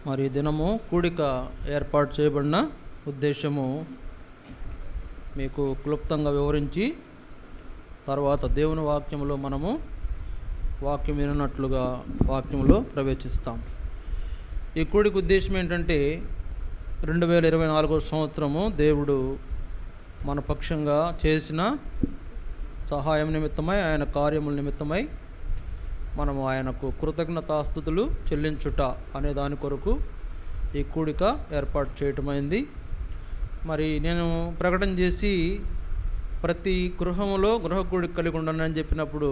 మరి దినము కూడిక ఏర్పాటు చేయబడిన ఉద్దేశము మీకు క్లుప్తంగా వివరించి తర్వాత దేవుని వాక్యంలో మనము వాక్యం వినట్లుగా వాక్యంలో ప్రవేశిస్తాం. ఈ కూడిక ఉద్దేశం ఏంటంటే 2024 సంవత్సరము దేవుడు మన పక్షంగా చేసిన సహాయం నిమిత్తమై, ఆయన కార్యముల నిమిత్తమై మనము ఆయనకు కృతజ్ఞతాస్తుతులు చెల్లించుట అనే దాని కొరకు ఈ కూడిక ఏర్పాటు చేయటమైంది. మరి నేను ప్రకటన చేసి ప్రతి గృహంలో గృహ కూడిక కలిగి ఉండండి అని చెప్పినప్పుడు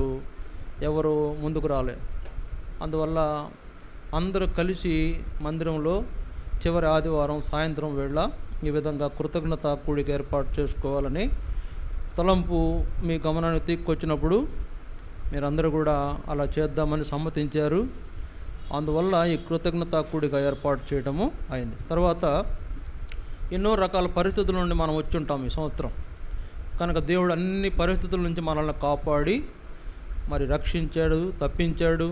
ఎవరు ముందుకు రాలే. అందువల్ల అందరూ కలిసి మందిరంలో చివరి ఆదివారం సాయంత్రం వేళ ఈ విధంగా కృతజ్ఞత కూడిక ఏర్పాటు చేసుకోవాలని తలంపు మీ గమనానికి తీసుకొచ్చినప్పుడు మీరందరూ కూడా అలా చేద్దామని సమ్మతించారు. అందువల్ల ఈ కృతజ్ఞత కూడిక ఏర్పాటు చేయడము అయింది. తర్వాత ఎన్నో రకాల పరిస్థితుల నుండి మనం వచ్చి ఉంటాం ఈ సంవత్సరం. కనుక దేవుడు అన్ని పరిస్థితుల నుంచి మనల్ని కాపాడి మరి రక్షించాడు, తప్పించాడు,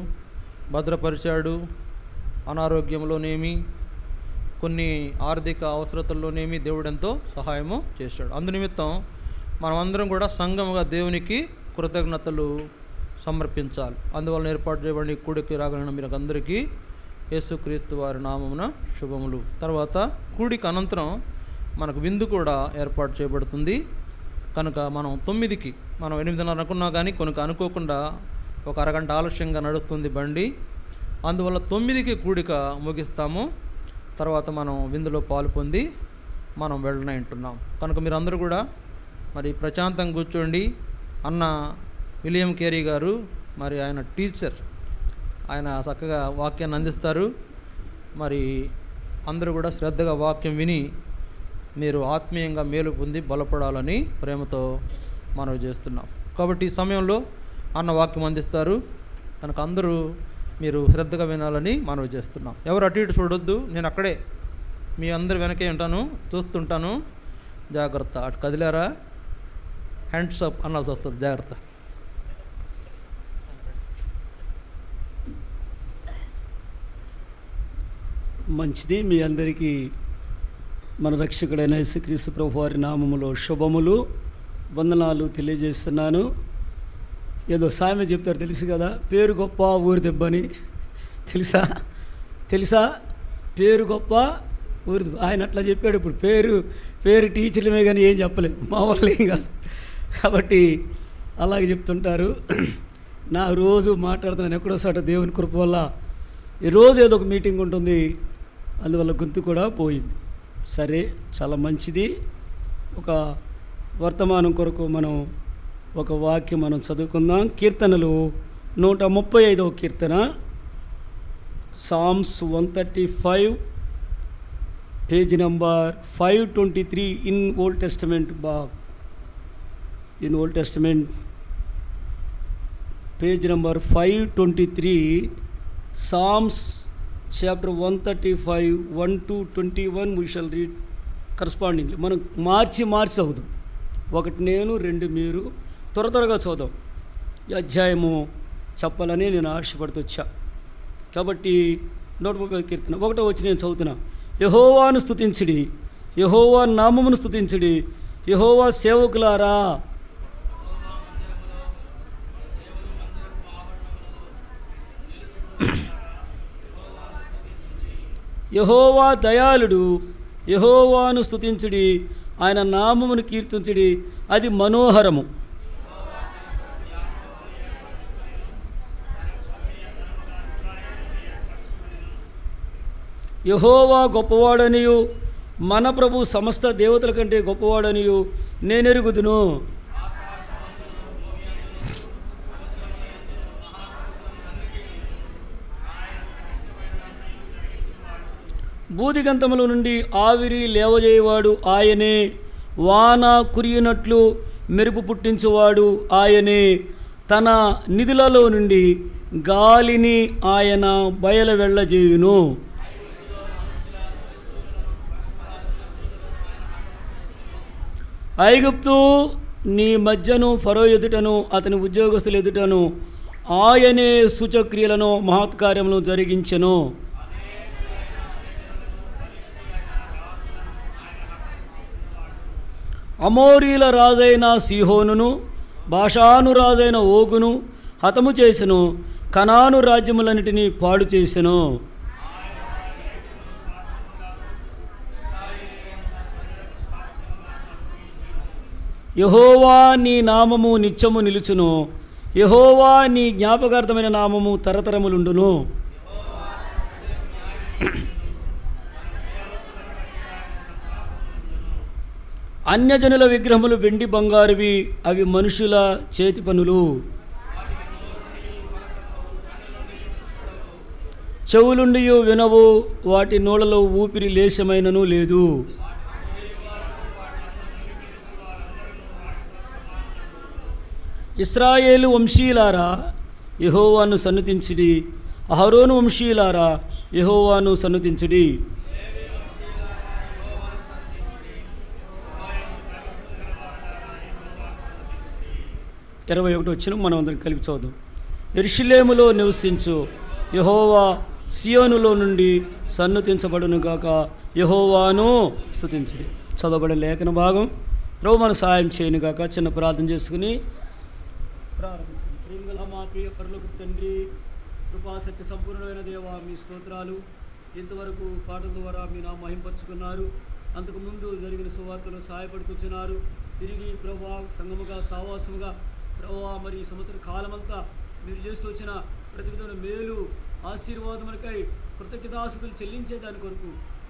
భద్రపరిచాడు. అనారోగ్యంలోనేమి, కొన్ని ఆర్థిక అవసరతల్లోనేమి దేవుడు ఎంతో సహాయము చేశాడు. అందునిమిత్తం మనమందరం కూడా సంఘముగా దేవునికి కృతజ్ఞతలు సమర్పించాలి. అందువలన ఏర్పాటు చేయబడిన ఈ కూడికి రాగలిగిన మీరు అందరికీ యేసుక్రీస్తు వారి నామమున శుభములు. తర్వాత కూడిక అనంతరం మనకు విందు కూడా ఏర్పాటు చేయబడుతుంది. కనుక మనం 9కి, మనం 8:30 అనుకున్నా కానీ కొనుక అనుకోకుండా ఒక అరగంట ఆలస్యంగా నడుస్తుంది బండి. అందువల్ల 9కి కూడిక ముగిస్తాము. తర్వాత మనం విందులో పాలు పొంది మనం వెళ్ళనంటున్నాం. కనుక మీరందరూ కూడా మరి ప్రశాంతంగా కూర్చోండి. అన్న విలియం కేరీ గారు మరి ఆయన టీచర్, ఆయన చక్కగా వాక్యాన్ని అందిస్తారు. మరి అందరూ కూడా శ్రద్ధగా వాక్యం విని మీరు ఆత్మీయంగా మేలు పొంది బలపడాలని ప్రేమతో మనవి చేస్తున్నాం. కాబట్టి ఈ సమయంలో అన్న వాక్యం అందిస్తారు. కనుక అందరూ మీరు శ్రద్ధగా వినాలని మనవి చేస్తున్నాం. ఎవరు అటు ఇటు చూడొద్దు, నేను అక్కడే మీ అందరు వెనకే ఉంటాను, చూస్తుంటాను. జాగ్రత్త, అటు కదిలారా హ్యాండ్స్ అప్ అనాల్సి వస్తుంది, జాగ్రత్త. మంచిది. మీ అందరికీ మన రక్షకుడైన యేసుక్రీస్తు ప్రభు వారి నామములో శుభములు, వందనాలు తెలియజేస్తున్నాను. ఏదో సామెత చెప్తారు తెలుసు కదా, పేరు గొప్ప ఊరి దెబ్బని. తెలుసా పేరు గొప్ప ఊరి దెబ్బ. ఆయన అట్లా చెప్పాడు. ఇప్పుడు పేరు టీచర్లమే కానీ ఏం చెప్పలేము, మా వాళ్ళు ఏం కాదు. కాబట్టి అలాగే చెప్తుంటారు. నా రోజు మాట్లాడుతున్నాను ఎక్కడో చోట దేవుని కృప వల్ల. ఈరోజు ఏదో ఒక మీటింగ్ ఉంటుంది, అందువల్ల గొంతు కూడా పోయింది. సరే, చాలా మంచిది. ఒక వర్తమానం కొరకు మనం ఒక వాక్యం మనం చదువుకుందాం. కీర్తనలు 135వ కీర్తన, Psalms 135, page number 523 in Old Testament. In Old Testament page number 523, Psalms chapter 135, 1-21 we shall read correspondingly. మనం మార్చి చదువుదాం. 1 నేను, 2 మీరు. త్వరగా చదువుదాం. ఈ అధ్యాయము చెప్పాలని నేను ఆశపడుతూ వచ్చా. కాబట్టి 135వ కీర్తన 1వ వచనం నేను చదువుతున్నా. యెహోవాను స్తుతించుడి, యెహోవా నామమును స్తుతించుడి, యెహోవా సేవకులారా యెహోవా దయాళుడు, యెహోవాను స్తుతించుడి, ఆయన నామమును కీర్తించుడి, అది మనోహరము. యెహోవా గొప్పవాడనియు మన ప్రభు సమస్త దేవతల కంటే గొప్పవాడనియు నేనెరుగుదును. బూదిగంతముల నుండి ఆవిరి లేవజేయవాడు ఆయనే, వాన కురియునట్లు మెరుపు పుట్టించువాడు ఆయనే, తన నిధులలో నుండి గాలిని ఆయన బయలు వెళ్ళజేయును. ఐగుప్తు నీ మధ్యను ఫరో ఎదుటను అతని ఉద్యోగస్తుల ఎదుటను ఆయనే సూచక్రియలను మహత్కార్యములను జరిగించెను. అమోరీల రాజైన సీహోనును బాషాను రాజైన ఓగును హతము చేసెను, కనాను రాజ్యములన్నిటినీ పాడు చేసెను. యెహోవా నీ నామము నిత్యము నిలుచును, యెహోవా నీ జ్ఞాపకార్థమైన నామము తరతరములుండును. అన్యజనుల విగ్రహములు వెండి బంగారువి, అవి మనుషుల చేతి పనులు. చెవులుండియు వినవు, వాటి నోళ్ళలో ఊపిరి లేశమైనను లేదు. ఇశ్రాయేలు వంశీయులారా యెహోవాను సన్నుతించుడి, అహరోను వంశీయులారా యెహోవాను సన్నుతించుడి. 21 వచ్చిన మనం అందరం కలిపి చదువుదాం. యెరూషలేములో నివసించు యెహోవా సియోనులో నుండి సన్నుతించబడును గాక, యెహోవాను స్తుతించుడి. చదవబడిన లేఖన భాగం ప్రభు మన సహాయం చేయను గాక. చిన్న ప్రార్థన చేసుకుని ప్రారంభించండి. ప్రేమగల మా ప్రియ పరలోకపు తండ్రి, కృపా సత్య సంపూర్ణమైన దేవా, మీ స్తోత్రాలు. ఇంతవరకు పాటల ద్వారా మీ నా మహింపరుచుకున్నారు. అంతకుముందు జరిగిన సువార్తలో సహాయపడుతున్నారు. తిరిగి ప్రభా సంఘముగా సావాసముగా ప్రభా మరి ఈ సంవత్సర కాలమంతా మీరు చేస్తూ వచ్చిన ప్రతి విధమైన మేలు ఆశీర్వాదములకై కృతజ్ఞతాస్తుతులు చెల్లించే దాని కొరకు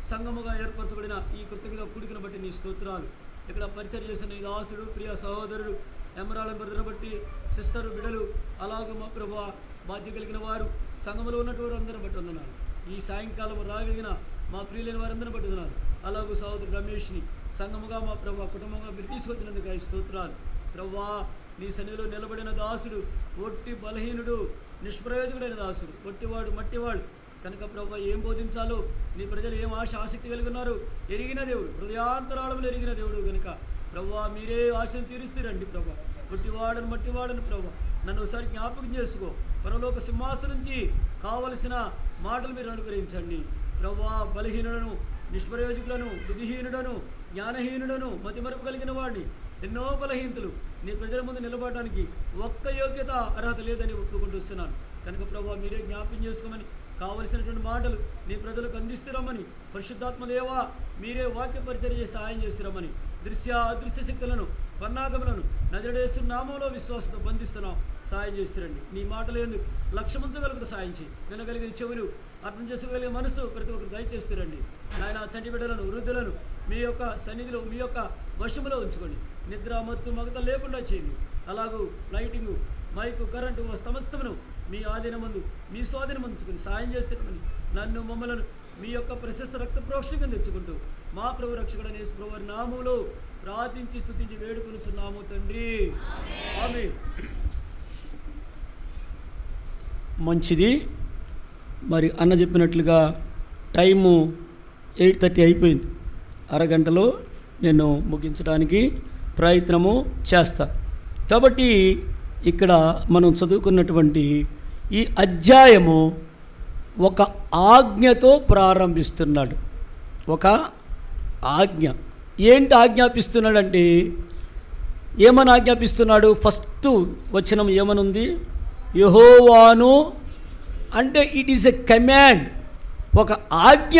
సంఘముగా ఏర్పరచబడిన ఈ కృతజ్ఞత కూడికను బట్టి నీ స్తోత్రాలు. ఇక్కడ పరిచయం చేసిన ఈ దాసుడు ప్రియ సహోదరుడు ఎమరాళం బర్దను బట్టి సిస్టరు బిడలు అలాగే మా ప్రభా బాధ్యత కలిగిన వారు సంఘములో ఉన్నటువంటి అందరిని బట్టి వందనాలు. ఈ సాయంకాలం రాగలిగిన మా ప్రియులైన వారందరిని బట్టి వందనాలు. అలాగే సహోదరుడు రమేష్ని సంఘముగా మా ప్రభా కుటుంబంగా మీరు తీసుకొచ్చినందుకు ఈ స్తోత్రాలు. ప్రభా నీ సన్నిధిలో నిలబడిన దాసుడు ఒట్టి బలహీనుడు, నిష్ప్రయోజకుడైన దాసుడు, ఒట్టివాడు మట్టివాడు కనుక ప్రభా ఏం బోధించాలో నీ ప్రజలు ఏం ఆసక్తి కలిగి ఉన్నారు ఎరిగిన దేవుడు, హృదయాంతరాళములు ఎరిగిన దేవుడు కనుక ప్రభా మీరే ఆశను తీరుస్తారండి. ప్రభా ఒట్టివాడను మట్టివాడను ప్రభా నన్ను ఒకసారి జ్ఞాపకం చేసుకో. పరలోక సింహాసనం నుంచి కావలసిన మాటలు మీరు అనుగ్రహించండి. ప్రభా బలహీనులను, నిష్ప్రయోజకులను, బుద్ధిహీనుడను, జ్ఞానహీనుడను, మతిమరుపు కలిగిన వాడిని, ఎన్నో బలహీనతలు నీ ప్రజల ముందు నిలబడడానికి ఒక్క యోగ్యత అర్హత లేదని ఒప్పుకుంటూ వస్తున్నాను. కనుక ప్రభా మీరే జ్ఞాపకం చేసుకోమని కావలసినటువంటి మాటలు నీ ప్రజలకు అందిస్తురమ్మని, పరిశుద్ధాత్మదేవా మీరే వాక్య పరిచర్య చేసి సహాయం చేస్తురమ్మని, దృశ్య అదృశ్య శక్తులను పన్నాగములను నజరేసు నామంలో విశ్వాసంతో బంధిస్తున్నాం. సహాయం చేస్తురండి. నీ మాటలు ఎందుకు లక్ష్యముంచగలుగుతూ సాయం చేయి. వినగలిగిన చెవులు, అర్థం చేసుకోగలిగే మనసు ప్రతి ఒక్కరు దయచేస్తురండి. ఆయన చంటి బిడ్డలను, వృద్ధులను మీ యొక్క సన్నిధిలో మీ యొక్క వశములో ఉంచుకోండి. నిద్ర మత్తు మగత లేకుండా చేయండి. అలాగూ లైటింగు, మైకు, కరెంటు సమస్తమును మీ ఆధీనం ముందు మీ స్వాధీనం ఉంచుకుని సాయం చేస్తున్నామని నన్ను మమ్మలను మీ యొక్క ప్రశస్త రక్త ప్రోక్షణగా తెచ్చుకుంటూ మా ప్రభు రక్షకుడైన యేసు ప్రభు వారి నామములో ప్రార్థించి స్తుతించి వేడుకొనుచున్నాము తండ్రి, ఆమేన్. మంచిది. మరి అన్న చెప్పినట్లుగా టైము 8:30 అయిపోయింది. అరగంటలో నేను ముగించడానికి ప్రయత్నము చేస్తా. కాబట్టి ఇక్కడ మనం చదువుకున్నటువంటి ఈ అధ్యాయము ఒక ఆజ్ఞతో ప్రారంభిస్తున్నాడు. ఒక ఆజ్ఞ. ఏంటి ఆజ్ఞాపిస్తున్నాడంటే ఏమని ఆజ్ఞాపిస్తున్నాడు? ఫస్ట్ వచనం ఏమనుంది? యెహోవాను అంటే ఇట్ ఈస్ ఎ కమాండ్, ఒక ఆజ్ఞ.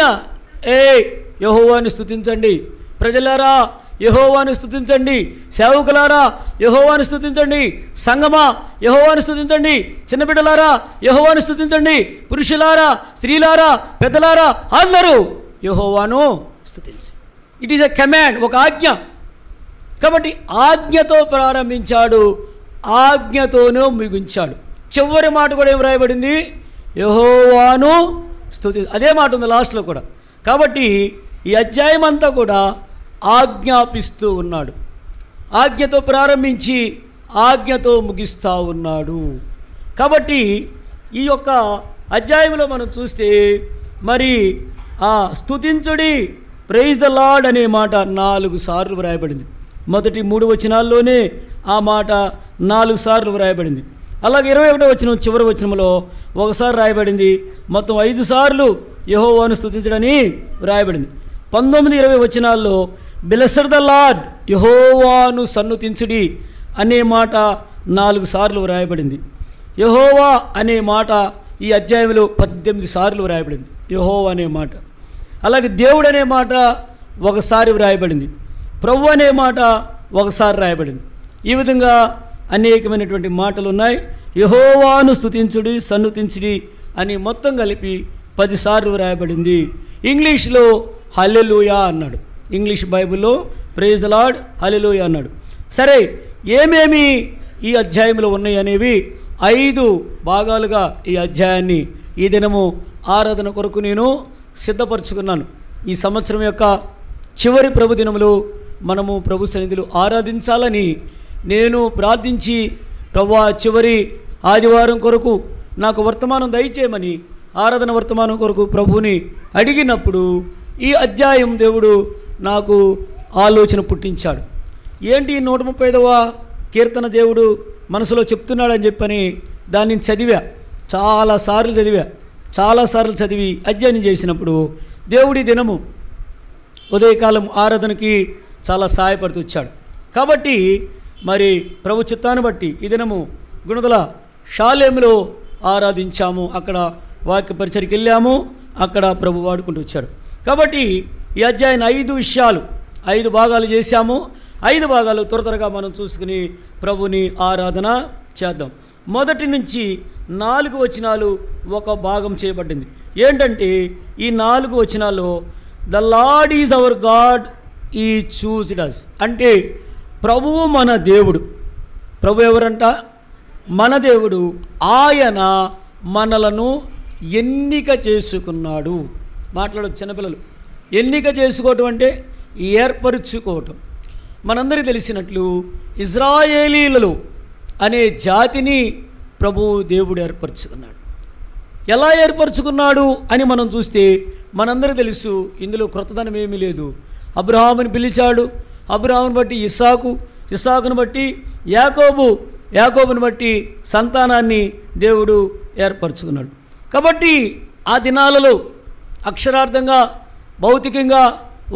యెహోవాను స్తుతించండి, ప్రజలారా యెహోవాను స్తుతించండి, సేవకులారా యెహోవాను స్తుతించండి, సంగమా యెహోవాను స్తుతించండి, చిన్నబిడ్డలారా యెహోవాను స్తుతించండి, పురుషులారా స్త్రీలారా పెద్దలారా అందరూ యెహోవాను స్తుతించండి. ఇట్ ఈస్ ఎ కమాండ్, ఒక ఆజ్ఞ. కాబట్టి ఆజ్ఞతో ప్రారంభించాడు, ఆజ్ఞతోనూ ముగించాడు. చివరి మాట కూడా ఏం రాయబడింది? యెహోవాను స్తుతి. అదే మాట ఉంది లాస్ట్లో కూడా. కాబట్టి ఈ అధ్యాయం అంతా కూడా ఆజ్ఞాపిస్తూ ఉన్నాడు. ఆజ్ఞతో ప్రారంభించి ఆజ్ఞతో ముగిస్తూ ఉన్నాడు. కాబట్టి ఈ యొక్క అధ్యాయంలో మనం చూస్తే మరి ఆ స్తుతించుడి, ప్రైజ్ ద లార్డ్ అనే మాట 4 సార్లు వ్రాయబడింది. మొదటి 3 వచనాల్లోనే ఆ మాట 4 సార్లు వ్రాయబడింది. అలాగే 21వ వచనం చివరి వచనంలో ఒకసారి రాయబడింది. మొత్తం 5 సార్లు యెహోవాను స్తుతించడని వ్రాయబడింది. 19, 20 వచనాల్లో బ్లెస్డ్ ద లార్డ్, యెహోవాను సన్నుతించుడి అనే మాట 4 సార్లు వ్రాయబడింది. యెహోవా అనే మాట ఈ అధ్యాయంలో 18 సార్లు వ్రాయబడింది. యెహోవా అనే మాట. అలాగే దేవుడు అనే మాట ఒకసారి వ్రాయబడింది. ప్రభు అనే మాట ఒకసారి రాయబడింది. ఈ విధంగా అనేకమైనటువంటి మాటలు ఉన్నాయి. యెహోవాను స్తుతించుడి, సన్నుతించుడి అని మొత్తం కలిపి 10 సార్లు వ్రాయబడింది. ఇంగ్లీష్లో హల్లెలూయా అన్నాడు. ఇంగ్లీష్ బైబిల్లో ప్రైజ్ ద లార్డ్, హల్లెలూయా అన్నాడు. సరే, ఏమేమి ఈ అధ్యాయంలో ఉన్నాయి అనేవి 5 భాగాలుగా ఈ అధ్యాయాన్ని ఈ దినము ఆరాధన కొరకు నేను సిద్ధపరచుకున్నాను. ఈ సంవత్సరం యొక్క చివరి ప్రభు దినములు మనము ప్రభు సన్నిధిలో ఆరాధించాలని నేను ప్రార్థించి, ప్రభువా చివరి ఆదివారం కొరకు నాకు వర్తమానం దయచేయమని ఆరాధన వర్తమానం కొరకు ప్రభువుని అడిగినప్పుడు ఈ అధ్యాయం దేవుడు నాకు ఆలోచన పుట్టించాడు. ఏంటి 135వ కీర్తన దేవుడు మనసులో చెప్తున్నాడని చెప్పని దాన్ని చదివా, చాలాసార్లు చదివి అధ్యయనం చేసినప్పుడు దేవుడి దినము ఉదయకాలం ఆరాధనకి చాలా సహాయపడుతూ వచ్చాడు. కాబట్టి మరి ప్రభు చిత్తాన్ని బట్టి ఈ దినము గుణదల షాలేములో ఆరాధించాము. అక్కడ వాక్య పరిచర్కి వెళ్ళాము. అక్కడ ప్రభు వాడుకుంటూ వచ్చాడు. కాబట్టి ఈ అధ్యాయం 5 విషయాలు 5 భాగాలు చేశాము. 5 భాగాలు త్వరగా మనం చూసుకుని ప్రభుని ఆరాధన చేద్దాం. 1 నుంచి 4 వచనాలు ఒక భాగం చేయబడింది. ఏంటంటే ఈ 4 వచనాల్లో the Lord is our God, ఈ చూస్డ్ us, అంటే ప్రభువు మన దేవుడు. ప్రభు ఎవరంట? మన దేవుడు. ఆయన మనలను ఎన్నిక చేసుకున్నాడు. మాట్లాడదు చిన్నపిల్లలు. ఎన్నిక చేసుకోవటం అంటే ఏర్పరుచుకోవటం. మనందరికీ తెలిసినట్లు ఇజ్రాయేలీలలో అనే జాతిని ప్రభువు దేవుడు ఏర్పరచుకున్నాడు. ఎలా ఏర్పరచుకున్నాడు అని మనం చూస్తే మనందరికీ తెలుసు. ఇందులో క్రొత్తదనం ఏమీ లేదు. అబ్రహాముని పిలిచాడు. అబ్రహాముని బట్టి ఇస్సాకు, ఇస్సాకును బట్టి యాకోబు, యాకోబుని బట్టి సంతానాన్ని దేవుడు ఏర్పరచుకున్నాడు. కాబట్టి ఆ దినాలలో అక్షరార్థంగా భౌతికంగా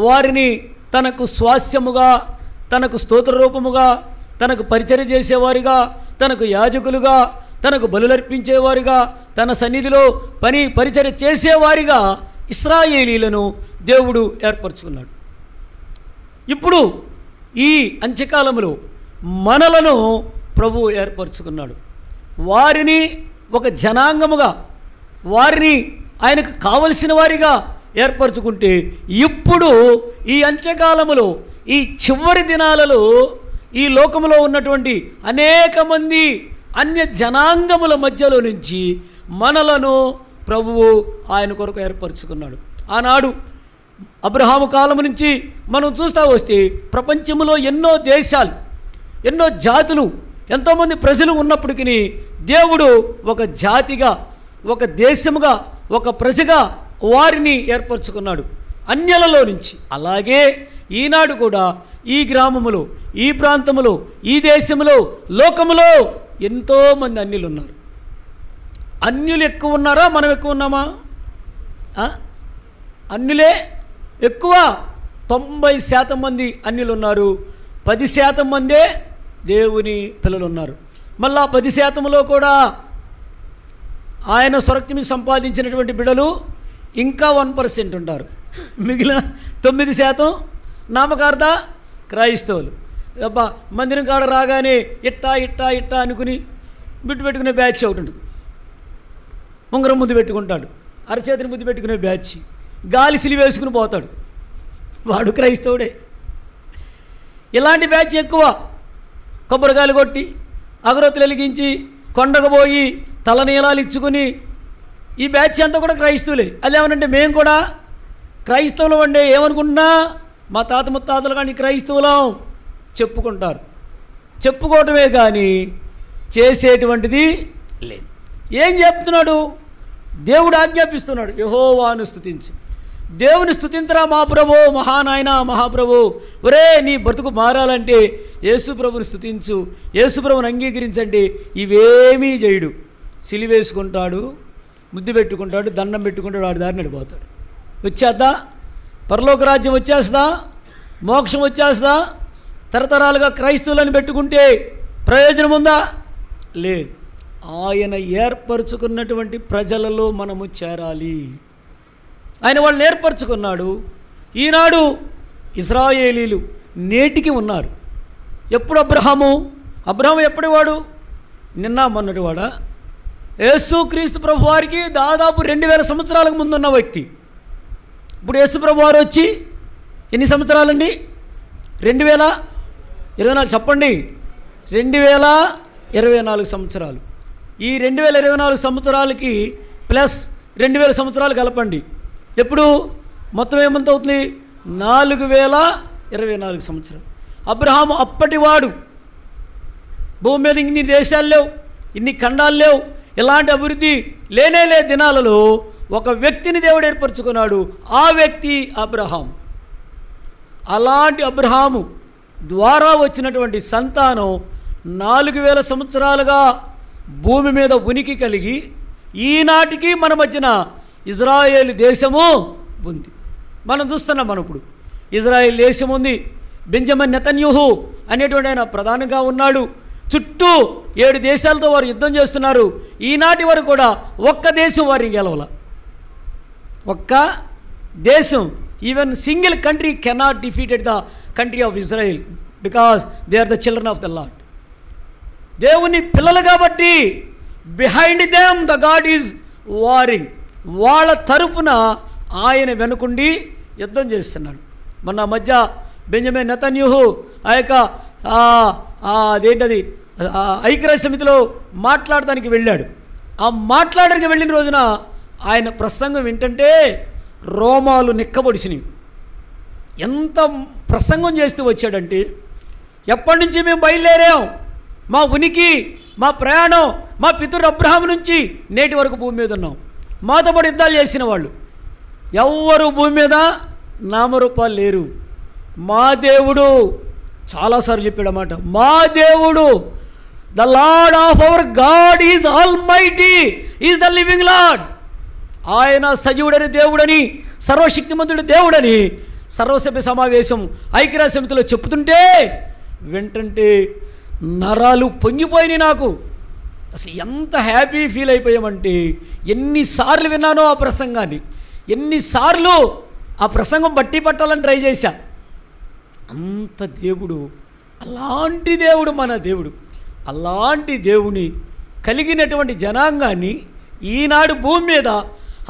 వారిని తనకు స్వాస్యముగా, తనకు స్తోత్ర రూపముగా, తనకు పరిచర్య చేసేవారిగా, తనకు యాజకులుగా, తనకు బలులర్పించేవారిగా, తన సన్నిధిలో పరిచర్య చేసేవారిగా ఇశ్రాయేలీలను దేవుడు ఏర్పరచుకున్నాడు. ఇప్పుడు ఈ అంత్యకాలంలో మనలను ప్రభువు ఏర్పరచుకున్నాడు. వారిని ఒక జనాంగముగా, వారిని ఆయనకు కావలసిన వారిగా ఏర్పరచుకుంటే ఇప్పుడు ఈ అంత్యకాలములో, ఈ చివరి దినాలలో ఈ లోకములో ఉన్నటువంటి అనేక మంది అన్య జనాంగముల మధ్యలో నుంచి మనలను ప్రభువు ఆయన కొరకు ఏర్పరచుకున్నాడు. ఆనాడు అబ్రహాము కాలం నుంచి మనం చూస్తూ వస్తే ప్రపంచంలో ఎన్నో దేశాలు, ఎన్నో జాతులు, ఎంతోమంది ప్రజలు ఉన్నప్పటికీ దేవుడు ఒక జాతిగా, ఒక దేశముగా, ఒక ప్రజగా వారిని ఏర్పరచుకున్నాడు అన్యులలో నుంచి. అలాగే ఈనాడు కూడా ఈ గ్రామములో, ఈ ప్రాంతములో, ఈ దేశంలో, లోకములో ఎంతోమంది అన్యులు ఉన్నారు. అన్యులు ఎక్కువ ఉన్నారా, మనం ఎక్కువ ఉన్నామా? అన్యులే ఎక్కువ. 90% మంది అన్యులు ఉన్నారు. 10% మందే దేవుని పిల్లలు ఉన్నారు. మళ్ళా 10%లో కూడా ఆయన స్వరక్తిని సంపాదించినటువంటి బిడ్డలు ఇంకా 1% ఉంటారు. మిగిలిన 9% నామకార్థ క్రైస్తవులు. అబ్బా మందిరం కాడ రాగానే ఇట్టా అనుకుని బిట్టు పెట్టుకునే బ్యాచ్ ఒకటి ఉంటుంది. ఉంగరం ముద్దు పెట్టుకుంటాడు, అరచేతిని ముద్దు పెట్టుకునే బ్యాచ్, గాలి సిలి వేసుకుని పోతాడు, వాడు క్రైస్తవుడే. ఇలాంటి బ్యాచ్ ఎక్కువ. కొబ్బరికాయలు కొట్టి, అగరొత్తులు వెలిగించి, కొండకు పోయి తలనీలాలు ఇచ్చుకుని ఈ బ్యాచ్ అంతా కూడా క్రైస్తవులే. అదేమనంటే మేము కూడా క్రైస్తవులు అంటే ఏమనుకుంటున్నా, మా తాత ముత్తాతలు కానీ క్రైస్తవులం చెప్పుకుంటారు. చెప్పుకోవటమే కానీ చేసేటువంటిది లేదు. ఏం చెప్తున్నాడు? దేవుడు ఆజ్ఞాపిస్తున్నాడు, యెహోవాను స్తుతించు. దేవుని స్తుతించరా మా ప్రభు, మహానాయన మహాప్రభు. ఒరే నీ బ్రతుకు మారాలంటే యేసు ప్రభుని స్తుతించు, యేసు ప్రభుని అంగీకరించండి. ఇవేమీ చేయడు. సిలివేసుకుంటాడు, ముద్దు పెట్టుకుంటాడు, దండం పెట్టుకుంటాడు, వాడి దారిని నడిపోతాడు. వచ్చేద్దా? పరలోక రాజ్యం వచ్చేస్తా? మోక్షం వచ్చేస్తుందా? తరతరాలుగా క్రైస్తవులను పెట్టుకుంటే ప్రయోజనం ఉందా? లేదు. ఆయన ఏర్పరచుకున్నటువంటి ప్రజలలో మనము చేరాలి. ఆయన వాళ్ళని ఏర్పరచుకున్నాడు. ఈనాడు ఇశ్రాయేలీలు నేటికి ఉన్నారు. ఎప్పుడు అబ్రహాము ఎప్పటి వాడు? నిన్న మొన్నటి వాడా? యేసు క్రీస్తు ప్రభు వారికి దాదాపు 2000 సంవత్సరాలకు ముందున్న వ్యక్తి. ఇప్పుడు యేసు ప్రభు వారు వచ్చి ఎన్ని సంవత్సరాలండి? 2024 చెప్పండి. 2024 సంవత్సరాలు. ఈ 2024 సంవత్సరాలకి ప్లస్ 2000 సంవత్సరాలు కలపండి. ఎప్పుడు మొత్తం ఏమంత అవుతుంది? 4024 సంవత్సరాలు. అబ్రహాము అప్పటివాడు. భూమి మీద ఇన్ని దేశాలు లేవు, ఇన్ని ఖండాలు లేవు, ఎలాంటి అభివృద్ధి లేనే దినాలలో ఒక వ్యక్తిని దేవుడు ఏర్పరచుకున్నాడు. ఆ వ్యక్తి అబ్రహాం. అలాంటి అబ్రహాము ద్వారా వచ్చినటువంటి సంతానం 4000 సంవత్సరాలుగా భూమి మీద ఉనికి కలిగి ఈనాటికి మన మధ్యన ఇజ్రాయేల్ దేశము ఉంది. మనం చూస్తున్నాం. మనం ఇప్పుడు ఇజ్రాయేల్ దేశం ఉంది. బెంజమిన్ నెతన్యాహు అనేటువంటి ఆయన ప్రధానంగా ఉన్నాడు. చుట్టూ 7 దేశాలతో వారు యుద్ధం చేస్తున్నారు. ఈనాటి వరకు కూడా ఒక్క దేశం వారిని గెలవాల. ఒక్క దేశం, even single country cannot defeated the country of Israel because they are the children of the Lord. దేవుని పిల్లలు కాబట్టి behind them the God is warring. వాళ్ళ తరపున ఆయన వెనుకుండి యుద్ధం చేస్తున్నాడు. మొన్న మధ్య బెంజమిన్ నెతన్యాహు ఆ యొక్క అదేంటది ఐక్యరాజ్య సమితిలో మాట్లాడడానికి వెళ్ళాడు. ఆ మాట్లాడడానికి వెళ్ళిన రోజున ఆయన ప్రసంగం ఏంటంటే రోమాలు నిక్కబొడిసినవి. ఎంత ప్రసంగం చేస్తూ వచ్చాడంటే, ఎప్పటి నుంచి మేము బయలుదేరాం, మా ఉనికి, మా ప్రయాణం, మా పితరుడు అబ్రహాము నుంచి నేటి వరకు భూమి మీద ఉన్నాం. మాతో పాటు యుద్ధాలు చేసిన వాళ్ళు ఎవ్వరు భూమి మీద నామరూపాలు లేరు. మా దేవుడు చాలాసార్లు చెప్పాడు అన్నమాట. మా దేవుడు the lord of our God is all mighty, is the living lord. ఆయన సజీవుడని దేవుడని, సర్వశక్తిమంతుడి దేవుడని సర్వసభ్య సమావేశం ఐక్యరాజ్య సమితిలో చెప్తుంటే వెంటంటే నరాలు పొంగిపోయినాయి నాకు. అసలు ఎంత హ్యాపీ ఫీల్ అయిపోయామంటే, ఎన్నిసార్లు విన్నానో ఆ ప్రసంగాన్ని, ఎన్నిసార్లు ఆ ప్రసంగం బట్టి పట్టాలని ట్రై చేశా. అంత దేవుడు, అలాంటి దేవుడు మన దేవుడు. అలాంటి దేవుని కలిగినటువంటి జనాంగాన్ని ఈనాడు భూమి మీద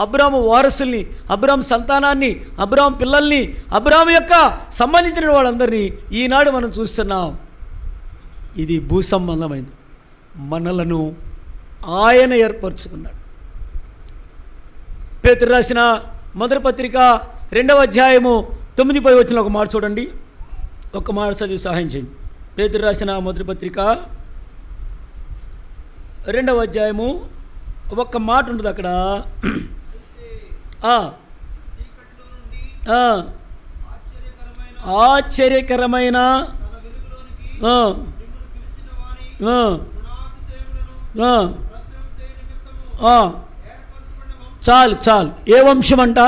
అబ్రాము వారసుల్ని, అబ్రాము సంతానాన్ని, అబ్రాము పిల్లల్ని, అబ్రాము యొక్క సంబంధించిన వాళ్ళందరినీ ఈనాడు మనం చూస్తున్నాం. ఇది భూ సంబంధమైంది. మనలను ఆయన ఏర్పరచుకున్నాడు. పేతురు రాసిన మొదటి పత్రిక 2వ అధ్యాయము 9 వచ్చిన ఒక మాట చూడండి. ఒక మాట చదివి సహాయం చేయండి. పేతురు రాసిన మొదటి పత్రిక 2వ అధ్యాయము ఒక్క మాట ఉంటుంది అక్కడ. ఆశ్చర్యకరమైన చాలు. ఏ వంశం అంట?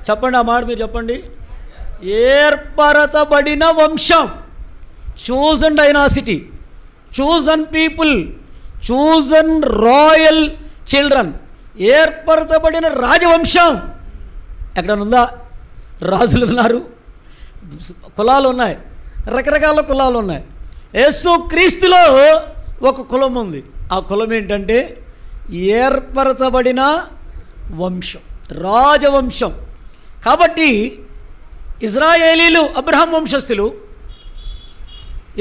చెప్పండి, ఆ మాట మీరు చెప్పండి. ఏర్పరచబడిన వంశం, chosen dynasty, chosen people, chosen royal children, ఏర్పరచబడిన రాజవంశం. ఎక్కడనుందా? రాజులు ఉన్నారు, కులాలు ఉన్నాయి, రకరకాల కులాలు ఉన్నాయి. యేసు క్రీస్తులో ఒక కులం ఉంది. ఆ కులం ఏంటంటే ఏర్పరచబడిన వంశం, రాజవంశం. కాబట్టి ఇజ్రాయేలీలు అబ్రహాం వంశస్థులు.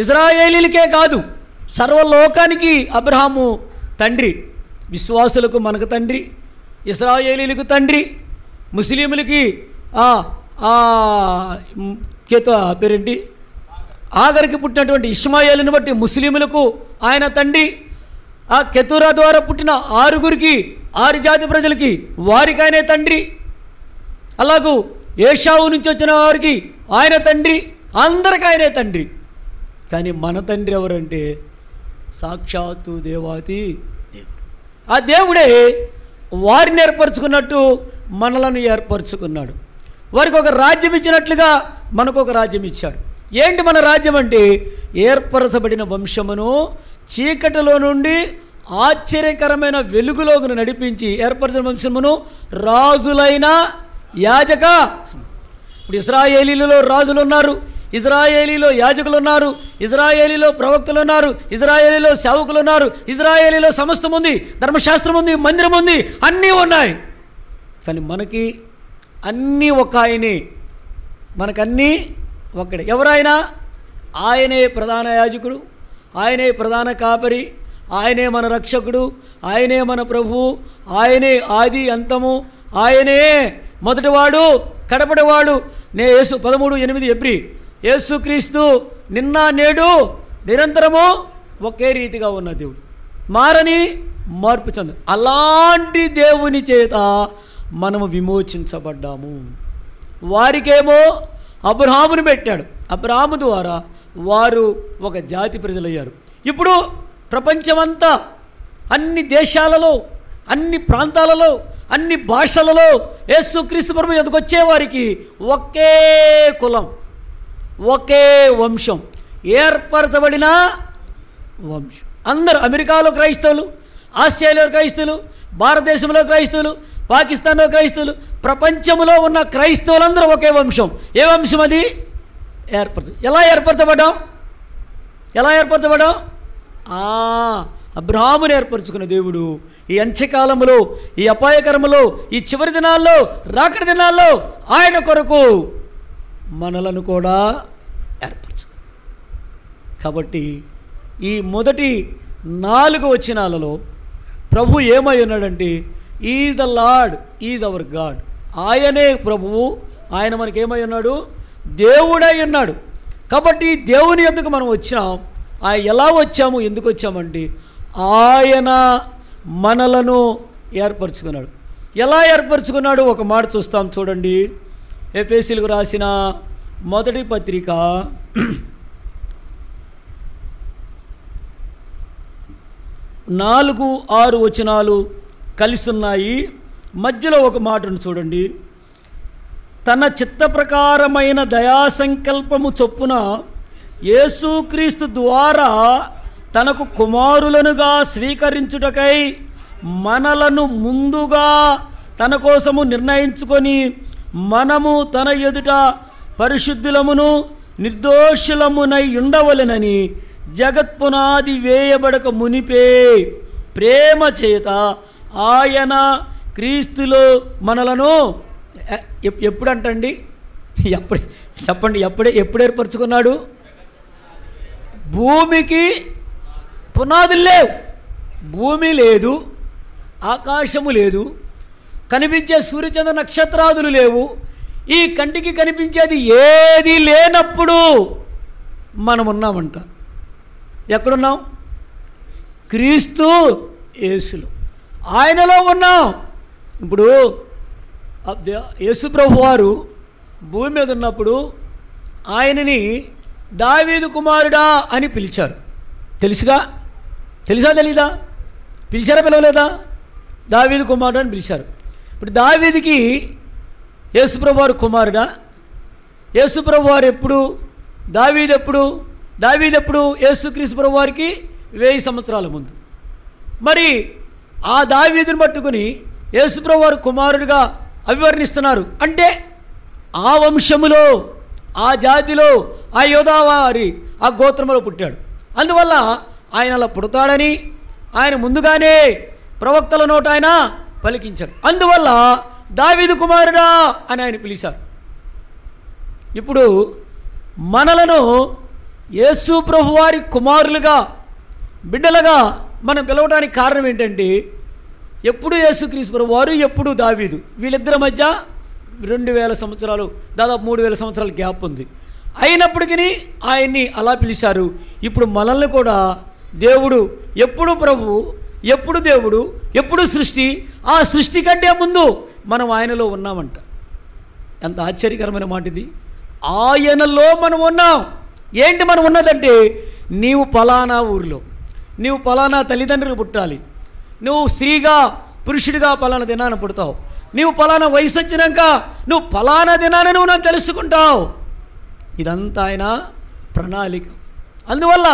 ఇజ్రాయేలీలకే కాదు, సర్వలోకానికి అబ్రహాము తండ్రి. విశ్వాసులకు మనకు తండ్రి, ఇజ్రాయేలీలకు తండ్రి, ముస్లింలకి పేరేంటి ఆగరికి పుట్టినటువంటి ఇష్మాయేలుని బట్టి ముస్లింలకు ఆయన తండ్రి. ఆ కెతురా ద్వారా పుట్టిన 6గురికి, 6 జాతి ప్రజలకి వారికి ఆయనే తండ్రి. అలాగూ ఏషావు నుంచి వచ్చిన వారికి ఆయన తండ్రి, అందరికి ఆయనే తండ్రి. కానీ మన తండ్రి ఎవరంటే సాక్షాత్తు దేవాతి దేవుడు. ఆ దేవుడే వారిని ఏర్పరచుకున్నట్టు మనలను ఏర్పరచుకున్నాడు. వారికి ఒక రాజ్యం ఇచ్చినట్లుగా మనకు ఒక రాజ్యం ఇచ్చాడు. ఏంటి మన రాజ్యం అంటే, ఏర్పరచబడిన వంశమును చీకటిలో నుండి ఆశ్చర్యకరమైన వెలుగులోకి నడిపించి, ఏర్పరచిన వంశమును రాజులైన యాజక. ఇప్పుడు ఇశ్రాయేలీలలో రాజులు ఉన్నారు, ఇజ్రాయేలీలో యాజకులు ఉన్నారు, ఇజ్రాయేలీలో ప్రవక్తలు ఉన్నారు, ఇజ్రాయేలీలో సేవకులు ఉన్నారు, ఇజ్రాయేలీలో సమస్తం ఉంది, ధర్మశాస్త్రం ఉంది, మందిరం ఉంది, అన్నీ ఉన్నాయి. కానీ మనకి అన్నీ ఒక ఆయనే, మనకన్నీ ఒక్కడే. ఎవరైనా ఆయనే ప్రధాన యాజకుడు, ఆయనే ప్రధాన కాపరి, ఆయనే మన రక్షకుడు, ఆయనే మన ప్రభువు, ఆయనే ఆది అంతము, ఆయనే మొదటివాడు కడపటివాడు. యేసు 13:8 ఎబ్రి, యేసుక్రీస్తు నిన్న నేడు నిరంతరము ఒకే రీతిగా ఉన్న దేవుడు, మారని మార్పు చెందు. అలాంటి దేవుని చేత మనము విమోచించబడ్డాము. వారికేమో అబ్రహామును పెట్టాడు, అబ్రహాము ద్వారా వారు ఒక జాతి ప్రజలయ్యారు. ఇప్పుడు ప్రపంచమంతా అన్ని దేశాలలో, అన్ని ప్రాంతాలలో, అన్ని భాషలలో యేసుక్రీస్తు ప్రభు ఎదుకు వచ్చేవారికి ఒకే కులం, ఒకే వంశం, ఏర్పరచబడిన వంశం. అందరూ అమెరికాలో క్రైస్తవులు, ఆస్ట్రేలియాలో క్రైస్తవులు, భారతదేశంలో క్రైస్తవులు, పాకిస్తాన్లో క్రైస్తవులు, ప్రపంచంలో ఉన్న క్రైస్తవులందరూ ఒకే వంశం. ఏ వంశం అది? ఎలా ఏర్పరచబడ్డాం? అబ్రహామును ఏర్పరచుకున్న దేవుడు ఈ అంత్యకాలంలో, ఈ అపాయకరములో, ఈ చివరి దినాల్లో, రాకడి దినాల్లో ఆయన కొరకు మనలను కూడా ఏర్పరచుకున్నాడు. కాబట్టి ఈ మొదటి 4 వచనాలలో ప్రభు ఏమై ఉన్నాడంటే, is the Lord, is our God. ఆయనే ప్రభువు, ఆయన మనకేమై ఉన్నాడు? దేవుడై ఉన్నాడు. కాబట్టి దేవుని యొద్దకు మనం వచ్చినాం. ఎలా వచ్చాము, ఎందుకు వచ్చామంటే, ఆయన మనలను ఏర్పరచుకున్నాడు. ఎలా ఏర్పరచుకున్నాడు? ఒక మాట చూస్తాం, చూడండి. ఎఫెసీయులకు రాసిన మొదటి పత్రిక 4-6 వచనాలు కలిసి ఉన్నాయి. మధ్యలో ఒక మాటను చూడండి. తన చిత్త ప్రకారమైన దయాసంకల్పము చొప్పున యేసుక్రీస్తు ద్వారా తనకు కుమారులనుగా స్వీకరించుటకై మనలను ముందుగా తన కోసము నిర్ణయించుకొని, మనము తన ఎదుట పరిశుద్ధులమును నిర్దోషులమునై ఉండవలెనని జగత్పునాది వేయబడక మునిపే ప్రేమ చేత ఆయన క్రీస్తులో మనలను ఎప్పుడంటండి, చెప్పండి, ఎప్పుడు ఏర్పరచుకున్నాడు? భూమికి పునాదులు లేవు, భూమి లేదు, ఆకాశము లేదు, కనిపించే సూర్యచంద్ర నక్షత్రాదులు లేవు, ఈ కంటికి కనిపించేది ఏది లేనప్పుడు మనం ఉన్నామంట. ఎక్కడున్నాం? క్రీస్తు యేసులో, ఆయనలో ఉన్నాం. ఇప్పుడు యేసు ప్రభు వారు భూమి మీద ఉన్నప్పుడు ఆయనని దావీదు కుమారుడా అని పిలిచారు. తెలుసా తెలీదా? పిలిచారా, పిలవలేదా? దావీదు కుమారుడు అని పిలిచారు. ఇప్పుడు దావీదుకి యేసుప్రభు వారు కుమారుడా? యేసుప్రభు వారు ఎప్పుడు? దావీదెప్పుడు? యేసుక్రీస్తు ప్రభు వారికి 1000 సంవత్సరాల ముందు. మరి ఆ దావీదుని పట్టుకుని యేసుప్రభు వారు కుమారుడిగా అభివర్ణిస్తున్నారు అంటే, ఆ వంశములో, ఆ జాతిలో, ఆ యోధావారి ఆ గోత్రములో పుట్టాడు. అందువల్ల ఆయన అలా పుడతాడని ఆయన ముందుగానే ప్రవక్తల నోట ఆయన పలికించాడు. అందువల్ల దావీదు కుమారుడా అని ఆయన పిలిచారు. ఇప్పుడు మనలను యేసు ప్రభు వారి కుమారులుగా, బిడ్డలుగా మనం పిలవడానికి కారణం ఏంటంటే, ఎప్పుడు యేసుక్రీస్తు ప్రభు వారు, ఎప్పుడు దావీదు, వీళ్ళిద్దరి మధ్య 2000 సంవత్సరాలు, దాదాపు 3000 సంవత్సరాల గ్యాప్ ఉంది. అయినప్పటికీ ఆయన్ని అలా పిలిచారు. ఇప్పుడు మనల్ని కూడా దేవుడు ఎప్పుడు ప్రభువు, ఎప్పుడు దేవుడు, ఎప్పుడు సృష్టి, ఆ సృష్టి కంటే ముందు మనం ఆయనలో ఉన్నామంట. ఎంత ఆశ్చర్యకరమైన మాట ఇది! ఆయనలో మనం ఉన్నాం. ఏంటి మనం ఉన్నదంటే, నీవు పలానా ఊరిలో, నీవు పలానా తల్లిదండ్రులు పుట్టాలి, నువ్వు స్త్రీగా పురుషుడిగా పలానా దినాన పుడతావు, నీవు పలానా వయసు వచ్చినాక నువ్వు పలానా దినాన నువ్వు నన్ను తెలుసుకుంటావు. ఇదంతా ఆయన ప్రణాళిక. అందువల్ల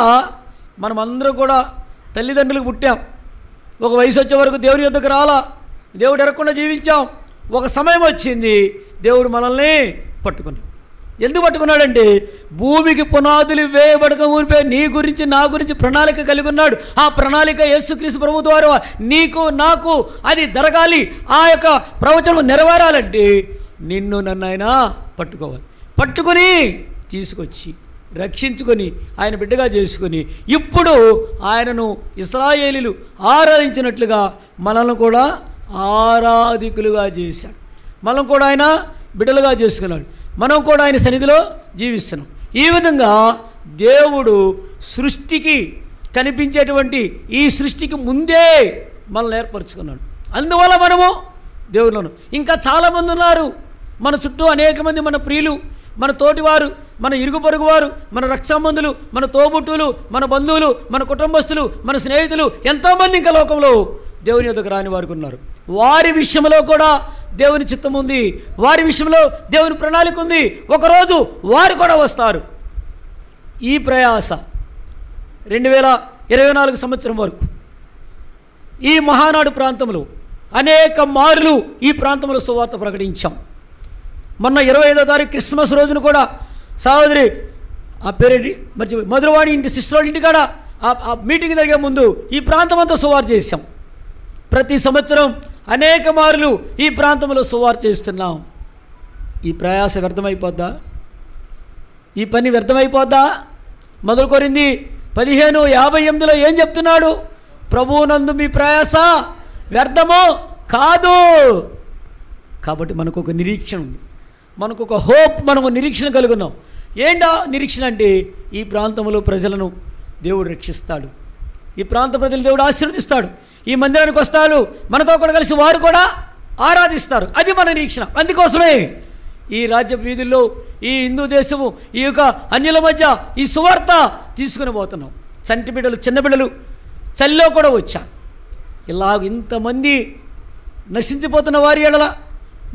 మనం అందరం కూడా తల్లిదండ్రులకు పుట్టాం, ఒక వయసు వచ్చే వరకు దేవుని యొద్దకు రాలా, దేవుడు ఎరగకుండా జీవించాం. ఒక సమయం వచ్చింది, దేవుడు మనల్ని పట్టుకున్నాడు. ఎందుకు పట్టుకున్నాడంటే భూమికి పునాదులు వేయబడక ఊరిపే నీ గురించి నా గురించి ప్రణాళిక కలిగి ఉన్నాడు. ఆ ప్రణాళిక యేసుక్రీస్తు ప్రభు ద్వారా నీకు నాకు అది జరగాలి. ఆ యొక్క ప్రవచనం నెరవేరాలంటే నిన్ను నన్ను ఆయన పట్టుకోవాలి. పట్టుకొని తీసుకొచ్చి రక్షించుకొని ఆయన బిడ్డగా చేసుకొని ఇప్పుడు ఆయనను ఇశ్రాయేలీలు ఆరాధించినట్లుగా మనల్ని కూడా ఆరాధికులుగా చేశాడు. మనం కూడా ఆయన బిడ్డలుగా చేసుకున్నాడు. మనం కూడా ఆయన సన్నిధిలో జీవిస్తున్నాం. ఈ విధంగా దేవుడు సృష్టికి కనిపించేటువంటి ఈ సృష్టికి ముందే మనల్ని ఏర్పరచుకున్నాడు. అందువల్ల మనము దేవుళ్ళను ఇంకా చాలామంది ఉన్నారు మన చుట్టూ, అనేక మంది మన ప్రియులు, మన తోటివారు, మన ఇరుగు పొరుగు వారు, మన రక్త సంబంధులు, మన తోబుట్టువులు, మన బంధువులు, మన కుటుంబస్తులు, మన స్నేహితులు, ఎంతోమంది ఇంకా లోకంలో దేవుని యొద్దకు రాని వారికి ఉన్నారు. వారి విషయంలో కూడా దేవుని చిత్తం ఉంది, వారి విషయంలో దేవుని ప్రణాళిక ఉంది. ఒకరోజు వారు కూడా వస్తారు. ఈ ప్రయాస 2024 సంవత్సరం వరకు ఈ మహానాడు ప్రాంతంలో అనేక మార్లు ఈ ప్రాంతంలో సువార్త ప్రకటించాం. మొన్న 25వ తారీఖు క్రిస్మస్ రోజున కూడా సహోదరి ఆ పేరేంటి మర్చిపోయి మధురవాణి ఇంటి సిస్టర్ వాళ్ళ ఇంటికాడ ఆ మీటింగ్ జరిగే ముందు ఈ ప్రాంతం అంతా సువార్త చేశాం. ప్రతి సంవత్సరం అనేక మార్లు ఈ ప్రాంతంలో సువార్త చేస్తున్నాం. ఈ ప్రయాస వ్యర్థమైపోద్దా? ఈ పని వ్యర్థమైపోద్దా? మొదలు కొరింది 15:58 ఏం చెప్తున్నాడు? ప్రభువునందు మీ ప్రయాస వ్యర్థమో కాదు. కాబట్టి మనకు ఒక నిరీక్షణ ఉంది, మనకు ఒక హోప్, మనము నిరీక్షణ కలుగున్నాం. ఏంటా నిరీక్షణ అంటే ఈ ప్రాంతంలో ప్రజలను దేవుడు రక్షిస్తాడు, ఈ ప్రాంత ప్రజలు దేవుడు ఆశీర్వదిస్తాడు, ఈ మందిరానికి వస్తారు, మనతో కూడా కలిసి వారు కూడా ఆరాధిస్తారు. అది మన నిరీక్షణ. అందుకోసమే ఈ రాజ్య వీధుల్లో ఈ హిందూ దేశము ఈ యొక్క అన్యుల మధ్య ఈ సువార్త తీసుకుని పోతున్నాం. చంటి బిడ్డలు, చిన్న బిడ్డలు చలిలో కూడా వచ్చారు. ఇలా ఇంతమంది నశించిపోతున్న వారి ఎడల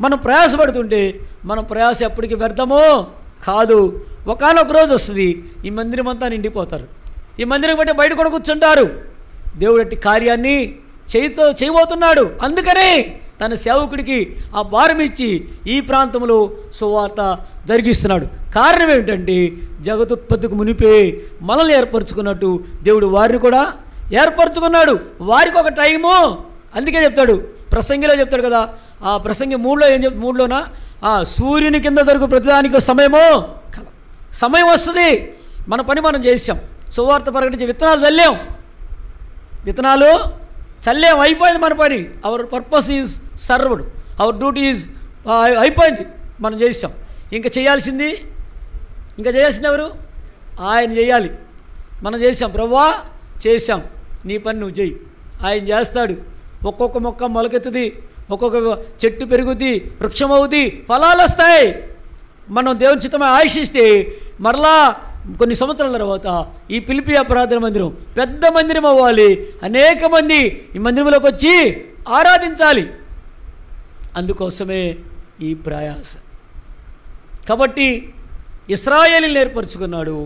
మనం ప్రయాసపడుతుంటే మన ప్రయాస ఎప్పటికీ వ్యర్థమో కాదు. ఒకానొక రోజు వస్తుంది, ఈ మందిరం అంతా నిండిపోతారు, ఈ మందిరం బట్టి బయట కూడా కూర్చుంటారు. దేవుడు అట్టి కార్యాన్ని చేయబోతున్నాడు. అందుకనే తన సేవకుడికి ఆ భారం ఇచ్చి ఈ ప్రాంతంలో సువార్త జరిగిస్తున్నాడు. కారణం ఏమిటంటే జగతుత్పత్తికి మునిపే మనల్ని ఏర్పరచుకున్నట్టు దేవుడు వారిని కూడా ఏర్పరచుకున్నాడు. వారికి ఒక టైము. అందుకే చెప్తాడు, ప్రసంగిలో చెప్తాడు కదా, ఆ ప్రసంగి 3లో ఏం చెప్ 3లోనా సూర్యుని కింద జరుగు ప్రతిదానికి సమయము సమయం వస్తుంది. మన పని మనం చేసాం, సువార్త ప్రకటించి విత్తనాలు చల్లాం, విత్తనాలు చల్లాం, అయిపోయింది మన పని. Our purpose is served, our duty is అయిపోయింది, మనం చేసాం. ఇంకా చేయాల్సింది ఎవరు? ఆయన చేయాలి. మనం చేసాం, ప్రభువా చేసాం, నీ పని నువ్వు చేయి. ఆయన చేస్తాడు. ఒక్కొక్క మొక్క మొలకెత్తుది, ఒక్కొక్క చెట్టు పెరుగుద్ది, వృక్షం అవుద్ది, ఫలాలు వస్తాయి. మనం దేవుని చిత్తమై ఆశిస్తే మరలా కొన్ని సంవత్సరాల తర్వాత ఈ పిలిపి ప్రార్థన మందిరం పెద్ద మందిరం అవ్వాలి. అనేక మంది ఈ మందిరంలోకి వచ్చి ఆరాధించాలి. అందుకోసమే ఈ ప్రయాస. కాబట్టి ఇశ్రాయేలీని ఏర్పరచుకున్నాడు,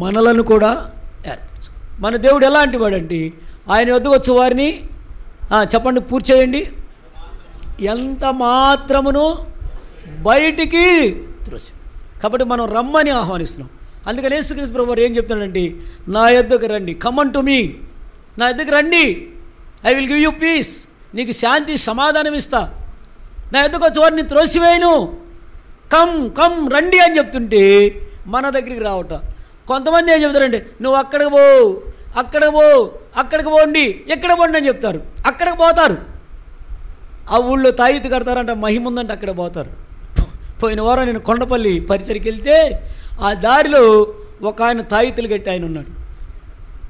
మనలను కూడా ఏర్పరచు. మన దేవుడు ఎలాంటి వాడంటే ఆయన వద్దకు వచ్చే వారిని చెప్పండి, పూర్తి చేయండి, ఎంత మాత్రమును బయటికి త్రోసి. కాబట్టి మనం రమ్మని ఆహ్వానిస్తున్నాం. అందుకని యేసుక్రీస్తు ప్రభువు ఏం చెప్తున్నాడంటే, నా యొద్దకు రండి, కమన్ టు మీ, నా యొద్దకు రండి, I will give you peace, నీకు శాంతి సమాధానం ఇస్తా, నా యొద్దకు వచ్చే వారిని త్రోసివేయను, కమ్ రండి అని చెప్తుంటే మన దగ్గరికి రావటం. కొంతమంది ఏం చెప్తారంటే, నువ్వు అక్కడికి పోండి, ఎక్కడ పోండి అని చెప్తారు. అక్కడికి పోతారు, ఆ ఊళ్ళో తాయితీ కడతారంట, మహిమ ఉందంటే అక్కడ పోతారు. పోయిన వారం నేను కొండపల్లి పరిసరికి వెళ్తే ఆ దారిలో ఒక ఆయన తాయితీలు కట్టి ఆయన ఉన్నాడు.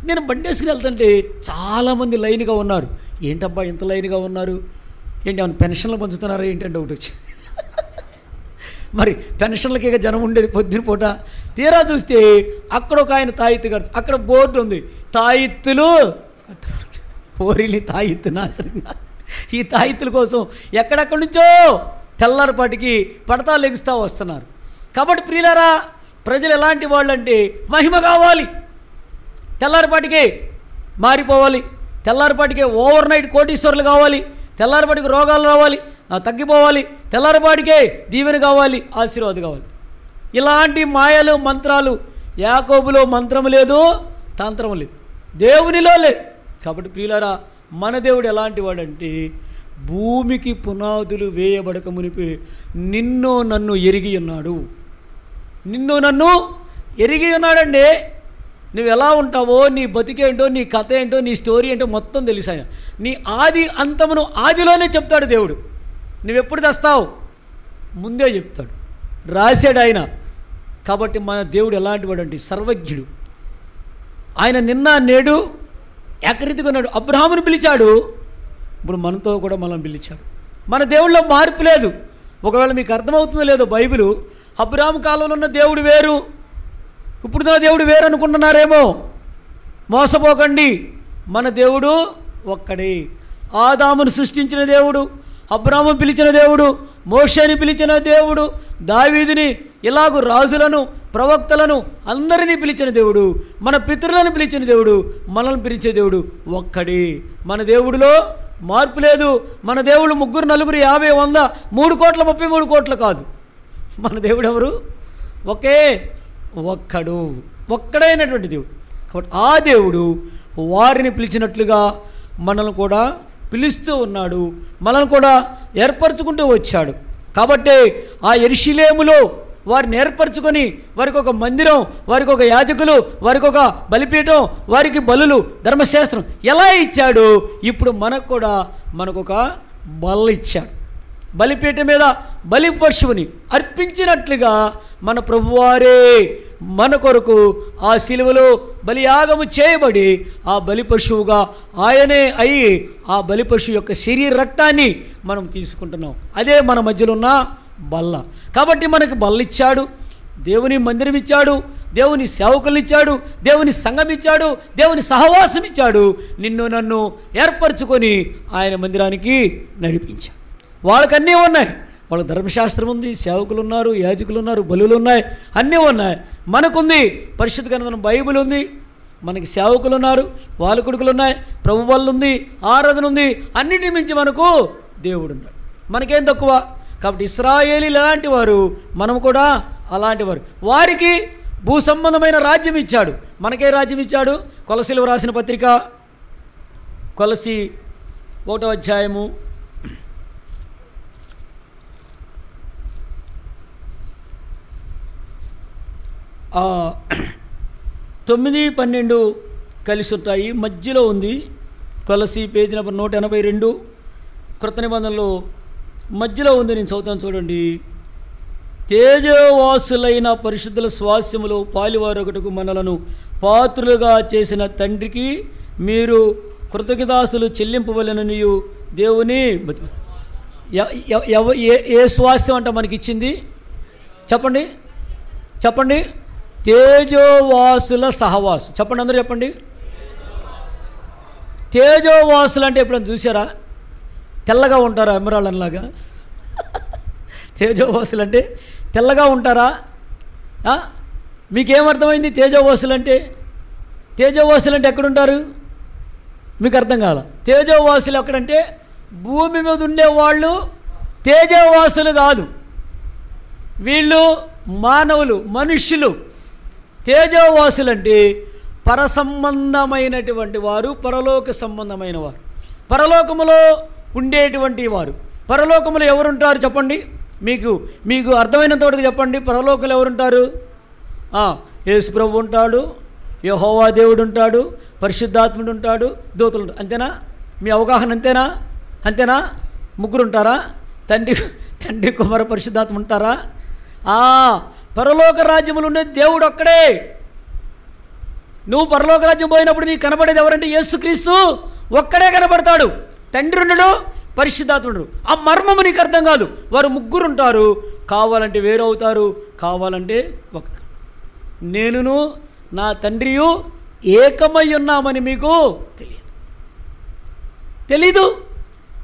నేను బండి వేసుకుని వెళ్తుంటే చాలామంది లైన్గా ఉన్నారు. ఏంటబ్బా ఇంత లైన్గా ఉన్నారు, ఏంటి ఏమైనా పెన్షన్లు పంచుతున్నారా ఏంటంటే ఒకటి వచ్చి మరి పెన్షన్లకి ఇక జనం ఉండేది పొద్దున పూట. తీరా చూస్తే అక్కడ ఒక ఆయన తాయిత్తు కడతా, అక్కడ బోర్డు ఉంది, తాయిత్తులు ఓరిని తాయిత్తు నాశనంగా. ఈ తాయిత్తుల కోసం ఎక్కడెక్కడి నుంచో తెల్లారిపాటికి పడతా లెగుస్తూ వస్తున్నారు. కాబట్టి ప్రియులారా, ప్రజలు ఎలాంటి వాళ్ళు అంటే మహిమ కావాలి, తెల్లారిపాటికే మారిపోవాలి, తెల్లారిపాటికే ఓవర్ నైట్ కోటీశ్వరులు కావాలి, తెల్లారిపాటికి రోగాలు రావాలి, తగ్గిపోవాలి, తెల్లారిపాటికే దీవెన కావాలి, ఆశీర్వాదం కావాలి. ఇలాంటి మాయలు మంత్రాలు యాకోబులో మంత్రం లేదు, తంత్రం లేదు, దేవునిలో లేదు. కాబట్టి ప్రియులారా, మన దేవుడు ఎలాంటి వాడంటే భూమికి పునాదులు వేయబడక మునిపి నిన్ను నన్ను ఎరిగి ఉన్నాడు. నిన్ను నన్ను ఎరిగి ఉన్నాడండి. నువ్వు ఎలా ఉంటావో, నీ బతికేంటో, నీ కథ ఏంటో, నీ స్టోరీ ఏంటో మొత్తం తెలుసు ఆయన. నీ ఆది అంతమును ఆదిలోనే చెప్తాడు దేవుడు. నువ్వెప్పుడు తెస్తావు ముందే చెప్తాడు, రాశాడు ఆయన. కాబట్టి మన దేవుడు ఎలాంటి వాడు అంటే సర్వజ్ఞుడు. ఆయన నిన్న నేడు ఏకరీతిగా ఉన్నాడు. అబ్రహామును పిలిచాడు, ఇప్పుడు మనతో కూడా మనం పిలిచాడు. మన దేవుళ్ళలో మార్పు లేదు. ఒకవేళ మీకు అర్థమవుతుందో లేదో, బైబిలు అబ్రహాము కాలంలో ఉన్న దేవుడు వేరు, ఇప్పుడున్న దేవుడు వేరు అనుకుంటున్నారేమో. మోసపోకండి. మన దేవుడు ఒక్కడే. ఆదామును సృష్టించిన దేవుడు, అబ్రహామును పిలిచిన దేవుడు, మోషేని పిలిచిన దేవుడు, దావీదుని ఇలాగూ రాజులను, ప్రవక్తలను అందరినీ పిలిచిన దేవుడు, మన పితరులను పిలిచిన దేవుడు, మనల్ని పిలిచే దేవుడు ఒక్కడే. మన దేవుడిలో మార్పు లేదు. మన దేవుడు 3, 4, 50, 100, 3 కోట్ల 33 కోట్లు కాదు. మన దేవుడు ఎవరు? ఒకే ఒక్కడు, ఒక్కడైనటువంటి దేవుడు. కాబట్టి ఆ దేవుడు వారిని పిలిచినట్లుగా మనల్ని కూడా పిలుస్తూ ఉన్నాడు, మనల్ని కూడా ఏర్పరచుకుంటూ వచ్చాడు. కాబట్టి ఆ యెరూషలేములో వారిని ఏర్పరచుకొని, వారికి ఒక మందిరం, వారికి ఒక యాజకులు, వారికి ఒక బలిపీఠం, వారికి బలులు, ధర్మశాస్త్రం ఎలా ఇచ్చాడు, ఇప్పుడు మనకు కూడా మనకొక బల్ల ఇచ్చాడు. బలిపీఠం మీద బలి పశువుని అర్పించినట్లుగా మన ప్రభువారే మన కొరకు ఆ శిలువలో బలియాగము చేయబడి ఆ బలి పశువుగా ఆయనే అయి ఆ బలి పశువు యొక్క శరీర రక్తాన్ని మనం తీసుకుంటున్నాం. అదే మన మధ్యలో ఉన్న బల్ల. కాబట్టి మనకు బల్ల ఇచ్చాడు, దేవుని మందిరం ఇచ్చాడు, దేవుని సేవకులు ఇచ్చాడు, దేవుని సంఘం ఇచ్చాడు, దేవుని సహవాసం ఇచ్చాడు. నిన్ను నన్ను ఏర్పరచుకొని ఆయన మందిరానికి నడిపించాడు. వాళ్ళకన్నీ ఉన్నాయి. వాళ్ళకి ధర్మశాస్త్రం ఉంది, సేవకులు ఉన్నారు, యాజకులు ఉన్నారు, బలులు ఉన్నాయి, అన్నీ ఉన్నాయి. మనకుంది పరిశుద్ధ గ్రంథం బైబిల్ ఉంది, మనకి సేవకులు ఉన్నారు, వాళ్ళ కొడుకులు ఉన్నాయి, ప్రభు బల్ల ఉంది, ఆరాధన ఉంది. అన్నింటి మించి మనకు దేవుడు ఉన్నాడు. మనకేం తక్కువ? కాబట్టి ఇశ్రాయేలీలు ఎలాంటి వారు, మనం కూడా అలాంటి వారు. వారికి భూ సంబంధమైన రాజ్యం ఇచ్చాడు. మనకే రాజ్యం ఇచ్చాడు. కొలసీలు రాసిన పత్రిక, కొలసీ 1వ అధ్యాయము 9, 12 కలిసి ఉంటాయి. మధ్యలో ఉంది. కొలసీ పేజీ నెంబర్ 182 కృత నిబంధనలో మధ్యలో ఉంది. నేను చదువుతాను చూడండి. తేజవాసులైన పరిశుద్ధుల స్వాస్యములో పాలివారొకటకు మనలను పాత్రులుగా చేసిన తండ్రికి మీరు కృతజ్ఞతాస్తులు చెల్లింపవలెననియు దేవుని ఏ స్వాస్యం అంట మనకిచ్చింది? చెప్పండి, చెప్పండి. తేజోవాసుల సహవాసం. చెప్పండి, అందరూ చెప్పండి. తేజోవాసులు అంటే ఎప్పుడైనా చూసారా? తెల్లగా ఉంటారా ఎమరాళ్ళలాగా? తేజోవాసులు అంటే తెల్లగా ఉంటారా? మీకేమర్థమైంది తేజోవాసులు అంటే? తేజోవాసులు అంటే ఎక్కడుంటారు? మీకు అర్థం కాల. తేజోవాసులు ఎక్కడంటే భూమి మీద ఉండేవాళ్ళు తేజోవాసులు కాదు. వీళ్ళు మానవులు, మనుష్యులు. తేజోవాసులు అంటే పరసంబంధమైనటువంటి వారు, పరలోక సంబంధమైన వారు, పరలోకములో ఉండేటువంటి వారు. పరలోకములో ఎవరుంటారు చెప్పండి? మీకు అర్థమైనంత వరకు చెప్పండి. పరలోకంలో ఎవరుంటారు? యేసు ప్రభు ఉంటాడు, యెహోవా దేవుడు ఉంటాడు, పరిశుద్ధాత్ముడు ఉంటాడు, దూతలు ఉంటాడు. అంతేనా? మీ అవగాహన అంతేనా? ముగ్గురు ఉంటారా? తండ్రి కుమార పరిశుద్ధాత్మ ఉంటారా? పరలోక రాజ్యములు ఉండే దేవుడు ఒక్కడే. నువ్వు పరలోక రాజ్యం పోయినప్పుడు నీకు కనబడేది ఎవరంటే యేసుక్రీస్తు ఒక్కడే కనబడతాడు. తండ్రి ఉండడు, పరిశుద్ధాత్ముడు. ఆ మర్మము నీకు అర్థం కాదు. వారు ముగ్గురు ఉంటారు. కావాలంటే వేరవుతారు, కావాలంటే ఒక. నేనును నా తండ్రియు ఏకమై ఉన్నామని మీకు తెలీదు.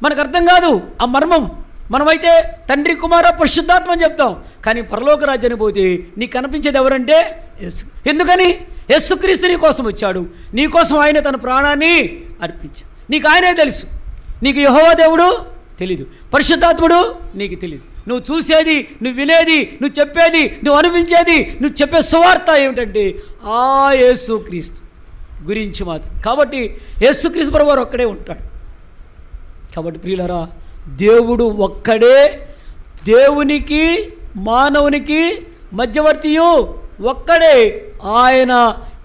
మనకు అర్థం కాదు ఆ మర్మం. మనమైతే తండ్రి కుమార పరిశుద్ధాత్మ అని చెప్తాం, కానీ పరలోక రాజ్యానికి పోతే నీకు కనిపించేది ఎవరంటే యేసు. ఎందుకని? యేసుక్రీస్తు నీ కోసం వచ్చాడు, నీ కోసం ఆయన తన ప్రాణాన్ని అర్పించాడు. నీకు ఆయనే తెలుసు. నీకు యెహోవా దేవుడు తెలీదు, పరిశుద్ధాత్ముడు నీకు తెలీదు. నువ్వు చూసేది, నువ్వు వినేది, నువ్వు చెప్పేది, నువ్వు అనిపించేది, నువ్వు చెప్పే సువార్త ఏమిటంటే ఆ యేసుక్రీస్తు గురించి మాత్రం. కాబట్టి యేసుక్రీస్తు ప్రభువారు ఒక్కడే ఉంటాడు. కాబట్టి ప్రియులారా, దేవుడు ఒక్కడే, దేవునికి మానవునికి మధ్యవర్తియు ఒక్కడే, ఆయన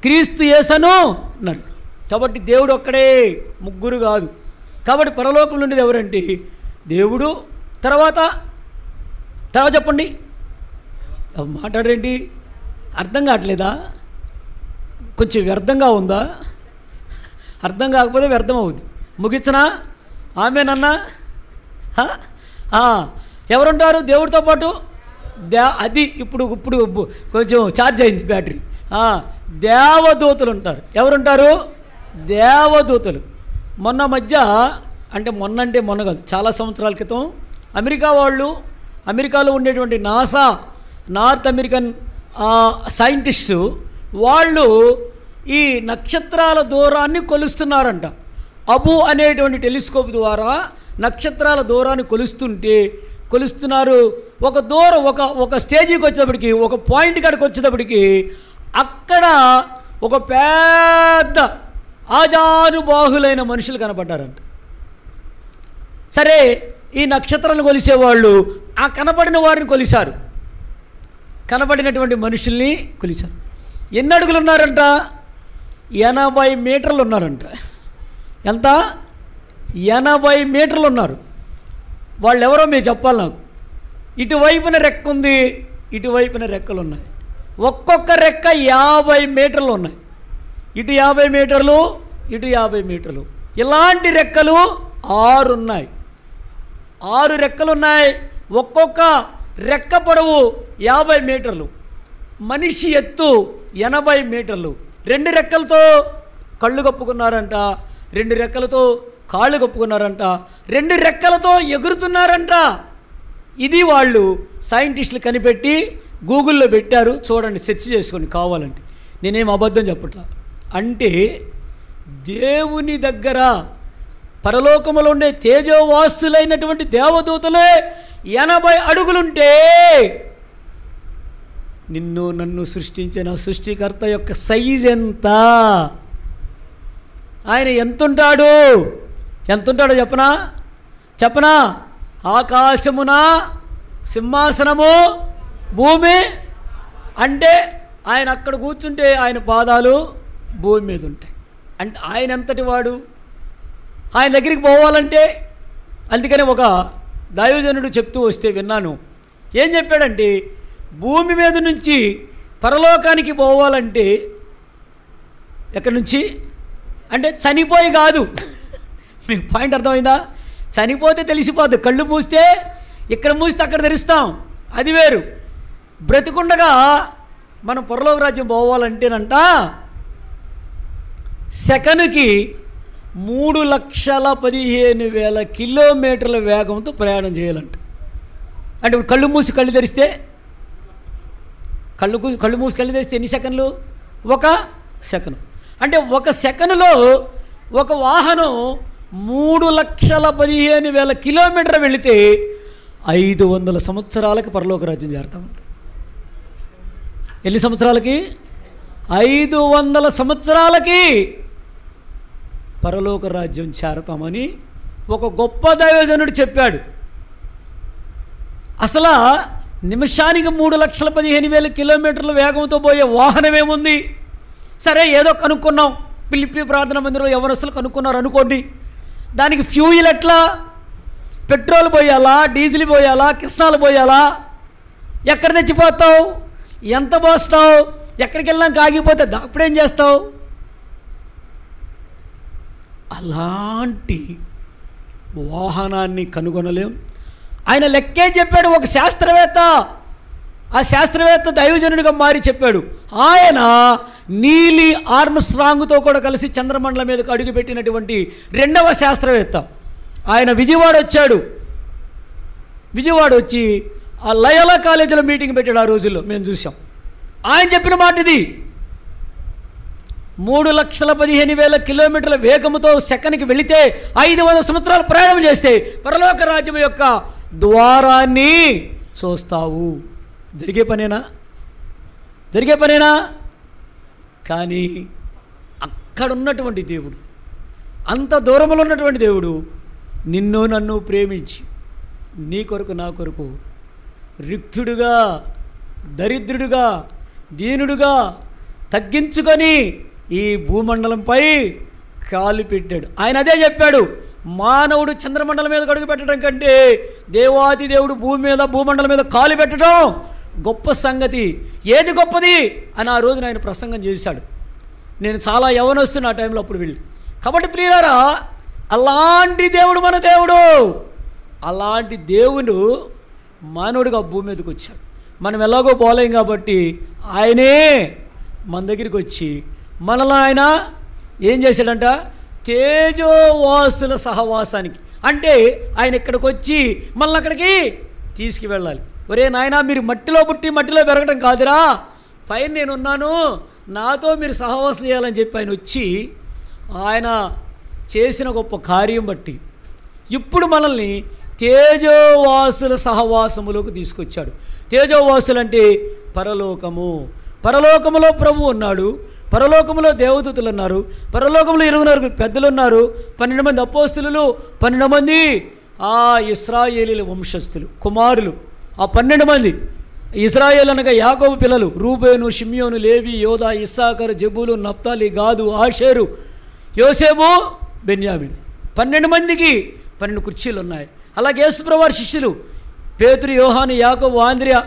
క్రీస్తు యేసను అన్నారు. కాబట్టి దేవుడు ఒక్కడే, ముగ్గురు కాదు. కాబట్టి పరలోకం నుండి ఎవరంటే దేవుడు, తర్వాత చెప్పండి, మాట్లాడేంటి? అర్థం కావట్లేదా? కొంచెం వ్యర్థంగా ఉందా? అర్థం కాకపోతే వ్యర్థం అవుద్ది. ముగించనా? ఆమెనన్నా? ఎవరుంటారు దేవుడితో పాటు? అది ఇప్పుడు కొంచెం ఛార్జ్ అయింది బ్యాటరీ. దేవదూతలు ఉంటారు. ఎవరుంటారు? దేవదూతలు. మొన్న కాదు, చాలా సంవత్సరాల క్రితం అమెరికాలో ఉండేటువంటి నాసా, నార్త్ అమెరికన్ సైంటిస్టు వాళ్ళు ఈ నక్షత్రాల దూరాన్ని కొలుస్తున్నారంట. అబు అనేటువంటి టెలిస్కోప్ ద్వారా నక్షత్రాల దూరాన్ని కొలుస్తున్నారు. ఒక స్టేజీకి వచ్చేటప్పటికి, ఒక పాయింట్ కాడికి వచ్చేటప్పటికి అక్కడ ఒక పెద్ద ఆజానుబాహులైన మనుషులు కనపడ్డారంట. సరే, ఈ నక్షత్రాలను కొలిసేవాళ్ళు ఆ కనపడిన వారిని కొలిశారు, కనపడినటువంటి మనుషుల్ని కొలిశారు. ఎన్ని అడుగులు ఉన్నారంట? 80 మీటర్లు ఉన్నారంట. ఎంత? 80 మీటర్లు ఉన్నారు. వాళ్ళు ఎవరో మీరు చెప్పాలి నాకు. ఇటువైపున రెక్క ఉంది, ఇటువైపున రెక్కలు ఉన్నాయి. ఒక్కొక్క రెక్క 50 మీటర్లు ఉన్నాయి. ఇటు 50 మీటర్లు, ఇటు 50 మీటర్లు. ఇలాంటి రెక్కలు 6 ఉన్నాయి. 6 రెక్కలు ఉన్నాయి. ఒక్కొక్క రెక్క పొడవు 50 మీటర్లు. మనిషి ఎత్తు 80 మీటర్లు. 2 రెక్కలతో కళ్ళు కప్పుకున్నారంట, 2 రెక్కలతో కాళ్ళు కప్పుకున్నారంట, 2 రెక్కలతో ఎగురుతున్నారంట. ఇది వాళ్ళు సైంటిస్టులు కనిపెట్టి గూగుల్లో పెట్టారు. చూడండి, సెర్చ్ చేసుకోండి కావాలంటే. నేనేం అబద్ధం చెప్పట్లా. అంటే దేవుని దగ్గర పరలోకములో ఉండే తేజోవాసులైనటువంటి దేవదూతలే 80 అడుగులుంటే నిన్ను నన్ను సృష్టించిన సృష్టికర్త యొక్క సైజ్ ఎంత? ఆయన ఎంతుంటాడో చెప్పనా? ఆకాశమున సింహాసనము, భూమి. అంటే ఆయన అక్కడ కూర్చుంటే ఆయన పాదాలు భూమి మీద ఉంటాయి. అంటే ఆయన ఎంతటి వాడు? ఆయన దగ్గరికి పోవాలంటే, అందుకని ఒక దైవజనుడు చెప్తూ వస్తే విన్నాను. ఏం చెప్పాడంటే, భూమి మీద నుంచి పరలోకానికి పోవాలంటే ఎక్కడి నుంచి అంటే చనిపోయి కాదు. మీకు పాయింట్ అర్థమైందా? చనిపోతే తెలిసిపోద్ది. కళ్ళు మూస్తే ఇక్కడ మూస్తే అక్కడ తెరుస్తాం, అది వేరు. బ్రతికుండగా మనం పరలోక రాజ్యం పోవాలంటేనంట సెకనుకి 3,15,000 కిలోమీటర్ల వేగంతో ప్రయాణం చేయాలంట. అంటే ఇప్పుడు కళ్ళు మూసి కళ్ళు తెరిస్తే ఎన్ని సెకండ్లు? 1 సెకను. అంటే 1 సెకనులో ఒక వాహనం 3,15,000 కిలోమీటర్లు వెళితే 500 సంవత్సరాలకి పరలోక రాజ్యం చేరుతామంట. ఎన్ని సంవత్సరాలకి? 500 సంవత్సరాలకి పరలోక రాజ్యం చేరతామని ఒక గొప్ప దైవజనుడు చెప్పాడు. అసలు నిమిషానికి 3,15,000 కిలోమీటర్ల వేగంతో పోయే వాహనం ఏముంది? సరే, ఏదో కనుక్కున్నాం. పిలిపి ప్రార్థన మందిరంలో ఎవరసలు కనుక్కున్నారు అనుకోండి. దానికి ఫ్యూయిల్ ఎట్లా? పెట్రోల్ పోయాలా, డీజిల్ పోయాలా, కిరసనాలు పోయాలా? ఎక్కడ తెచ్చిపోతావు? ఎంత పోస్తావు? ఎక్కడికి వెళ్ళాక ఆగిపోతే అప్పుడేం చేస్తావు? అలాంటి వాహనాన్ని కనుగొనలేం. ఆయన లెక్కే చెప్పాడు. ఒక శాస్త్రవేత్త, ఆ శాస్త్రవేత్త దైవజనుడిగా మారి చెప్పాడు. ఆయన నీలి ఆర్మ్స్ట్రాంగ్తో కూడా కలిసి చంద్రమండలం మీదకు అడుగుపెట్టినటువంటి 2వ శాస్త్రవేత్త. ఆయన విజయవాడ వచ్చాడు. విజయవాడ వచ్చి ఆ లయోలా కాలేజీలో మీటింగ్ పెట్టాడు. ఆ రోజుల్లో మేము చూసాం. ఆయన చెప్పిన మాట ఇది, 3,15,000 కిలోమీటర్ల వేగముతో సెకనికి వెళితే 500 సంవత్సరాలు ప్రయాణం చేస్తే పరలోక రాజ్యం యొక్క ద్వారాన్ని చూస్తావు. జరిగే పనేనా? కానీ అక్కడ ఉన్నటువంటి దేవుడు, అంత దూరంలో ఉన్నటువంటి దేవుడు నిన్ను నన్ను ప్రేమించి నీ కొరకు నా కొరకు రిక్తుడుగా, దరిద్రుడుగా, దీనుడుగా తగ్గించుకొని ఈ భూమండలంపై కాలు పెట్టాడు. ఆయన అదే చెప్పాడు, మానవుడు చంద్రమండలం మీద అడుగు పెట్టడం కంటే దేవాది దేవుడు భూమండలం మీద కాలు పెట్టడం గొప్ప సంగతి. ఏది గొప్పది అని ఆ రోజున ఆయన ప్రసంగం చేశాడు. నేను చాలా యవ్వనొస్తున్నా ఆ టైంలో అప్పుడు వెళ్ళి. కాబట్టి ప్రియులారా, అలాంటి దేవుడు మన దేవుడు. అలాంటి దేవుడు మానవుడిగా భూమి మీదకి వచ్చాడు. మనం ఎలాగో పోలేం కాబట్టి ఆయనే మన దగ్గరికి వచ్చి మనలో ఆయన ఏం చేశాడంట, తేజోవాసుల సహవాసానికి, అంటే ఆయన ఇక్కడికి వచ్చి మనల్ని అక్కడికి తీసుకువెళ్ళాలి. ఒరే నాయనా, మీరు మట్టిలో పుట్టి మట్టిలో పెరగడం కాదురా, పైన నేనున్నాను, నాతో మీరు సహవాసం చేయాలని చెప్పి ఆయన వచ్చి ఆయన చేసిన గొప్ప కార్యం బట్టి ఇప్పుడు మనల్ని తేజోవాసుల సహవాసములోకి తీసుకొచ్చాడు. తేజోవాసులు అంటే పరలోకములో ప్రభువు ఉన్నాడు, పరలోకములో దేవదూతలు ఉన్నారు, పరలోకంలో 20 పెద్దలు ఉన్నారు, 12 మంది అపోస్తులు, 12 మంది ఆ ఇశ్రాయేలీల వంశస్థులు కుమారులు. ఆ 12 మంది ఇశ్రాయేలు అనగా యాకోబు పిల్లలు, రూబేను, షిమ్యోను, లేవి, యోదా, ఇస్సాకరు, జెబూలు, నఫ్తాలి, గాదు, ఆషేరు, యోసేపు, బెన్యామీను. 12 మందికి 12 కుర్చీలు ఉన్నాయి. అలాగే యేసుప్రభువు వారి శిష్యులు పేతురు, యోహాను, యాకోబు, ఆంద్రియా,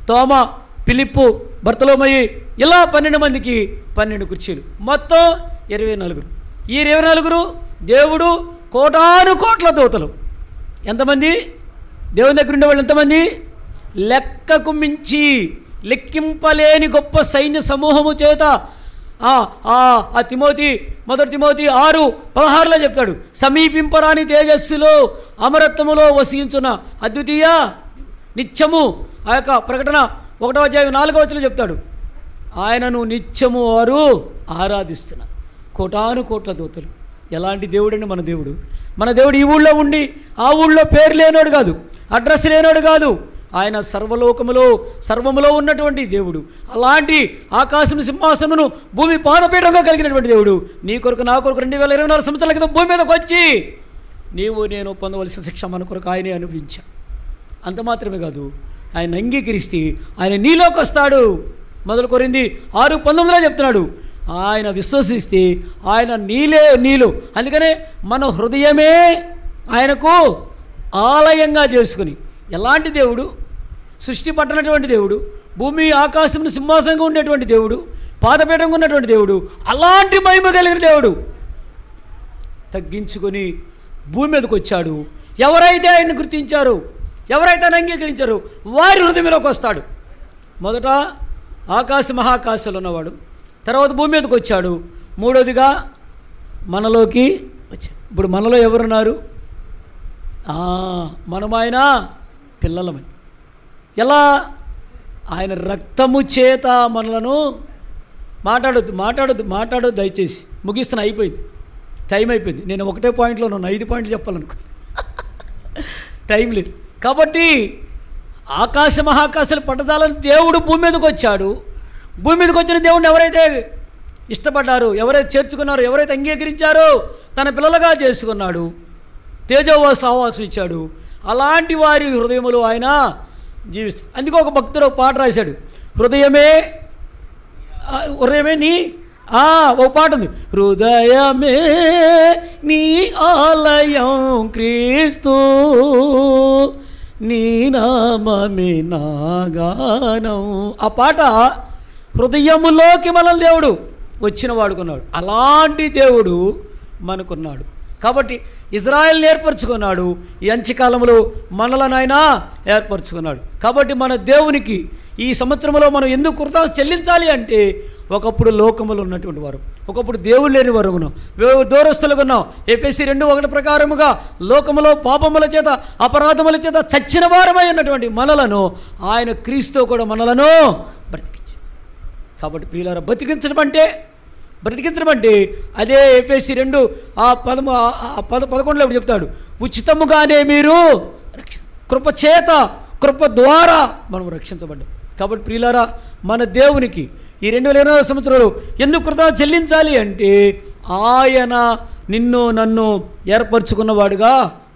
తోమా, ఫిలిప్పు, బర్తలోమయి, ఇలా 12 మందికి 12 కుర్చీలు, మొత్తం 24. ఈ 24 దేవుడు కోటాను కోట్ల దూతలు. ఎంతమంది దేవుని దగ్గర ఉండేవాళ్ళు? ఎంతమంది? లెక్కకు మించి లెక్కింపలేని గొప్ప సైన్య సమూహము చేత మొదటి తిమోతి 6:16 చెప్తాడు, సమీపింపరాని తేజస్సులో అమరత్వములో వసించున్న అద్వితీయ నిత్యము. ఆ యొక్క ప్రకటన 1:4 చెప్తాడు, ఆయనను నిత్యము వారు ఆరాధిస్తున్నారు. కోటాను కోట్ల దూతలు. ఎలాంటి దేవుడండి మన దేవుడు? మన దేవుడు ఈ ఊళ్ళో ఉండి ఆ ఊళ్ళో పేరు లేనోడు కాదు, అడ్రస్ లేనోడు కాదు. ఆయన సర్వములో ఉన్నటువంటి దేవుడు. అలాంటి ఆకాశం సింహాసనమును భూమి పాదపీఠంగా కలిగినటువంటి దేవుడు నీ కొరకు నా కొరకు 2024 సంవత్సరాల క్రితం భూమి మీదకి వచ్చి నీవు నేను పొందవలసిన శిక్ష మన కొరకు ఆయనే అనుభవించా. అంత మాత్రమే కాదు, ఆయన అంగీకరిస్తే ఆయన నీలోకి వస్తాడు. మొదలు కొరింది 6:19 చెప్తున్నాడు, ఆయన విశ్వసిస్తే ఆయన నీలో. అందుకనే మన హృదయమే ఆయనకు ఆలయంగా చేసుకుని, ఎలాంటి దేవుడు? సృష్టి పట్టనటువంటి దేవుడు, భూమి ఆకాశమును సింహాసనంగా ఉండేటువంటి దేవుడు, పాదపీఠంగా ఉన్నటువంటి దేవుడు, అలాంటి మహిమ కలిగిన దేవుడు తగ్గించుకొని భూమి మీదకి వచ్చాడు. ఎవరైతే ఆయన్ని గుర్తించారో, ఎవరైతే ఆయన అంగీకరించారో వారి హృదయంలోకి వస్తాడు. మొదట మహాకాశాలు ఉన్నవాడు, తర్వాత భూమి మీదకి వచ్చాడు, మూడోదిగా మనలోకి వచ్చాడు. ఇప్పుడు మనలో ఎవరున్నారు? మనం ఆయన పిల్లలమై. ఎలా? ఆయన రక్తము చేత మనలను మాట్లాడొద్దు దయచేసి, ముగిస్తున్నా, అయిపోయింది, టైం అయిపోయింది. నేను ఒకటే పాయింట్లో ఉన్నాను, 5 పాయింట్లు చెప్పాలనుకో, టైం లేదు. కాబట్టి మహాకాశాలు పట్టజాలని దేవుడు భూమి మీదకి వచ్చాడు. భూమి మీదకి వచ్చిన దేవుడిని ఎవరైతే ఇష్టపడ్డారో, ఎవరైతే చేర్చుకున్నారో, ఎవరైతే అంగీకరించారో తన పిల్లలుగా చేసుకున్నాడు, తేజోవాసు సహవాసం ఇచ్చాడు. అలాంటి వారి హృదయములో ఆయన జీవిస్తాడు. అందుకే ఒక భక్తుడు ఒక పాట రాశాడు, హృదయమే నీ ఒక పాట ఉంది, హృదయమే నీ ఆలయం క్రీస్తు, నీ నామమే నా గానం. ఆ పాట హృదయములోకి మనల్ని దేవుడు వచ్చిన వాడుకున్నాడు. అలాంటి దేవుడు మనకున్నాడు. కాబట్టి ఇజ్రాయెల్ని ఏర్పరచుకున్నాడు, ఈ అంత్యకాలంలో మనలను ఆయన ఏర్పరచుకున్నాడు. కాబట్టి మన దేవునికి ఈ సంవత్సరంలో మనం ఎందుకు కృతజ్ఞత చెల్లించాలి అంటే, ఒకప్పుడు లోకములో ఉన్నటువంటి వారు, ఒకప్పుడు దేవుడు లేని వారు ఉన్నాం, దూరస్తులుగా ఉన్నాం. ఎఫెసీ 2:1 ప్రకారముగా లోకములో పాపముల చేత అపరాధముల చేత చచ్చిన వారమై ఉన్నటువంటి మనలను ఆయన క్రీస్తు కూడా మనలను బ్రతికించారు. కాబట్టి ప్రియులారా, బ్రతికించడం అంటే అదే ఎఫెసీ 2:11 చెప్తాడు, ఉచితముగానే మీరు కృప చేత, కృప ద్వారా మనం రక్షించబడ్డాం. కాబట్టి ప్రియులారా, మన దేవునికి ఈ 2020 సంవత్సరంలో ఎందుకు కృతజ్ఞత చెల్లించాలి అంటే, ఆయన నిన్ను నన్ను ఏర్పరచుకున్నవాడుగా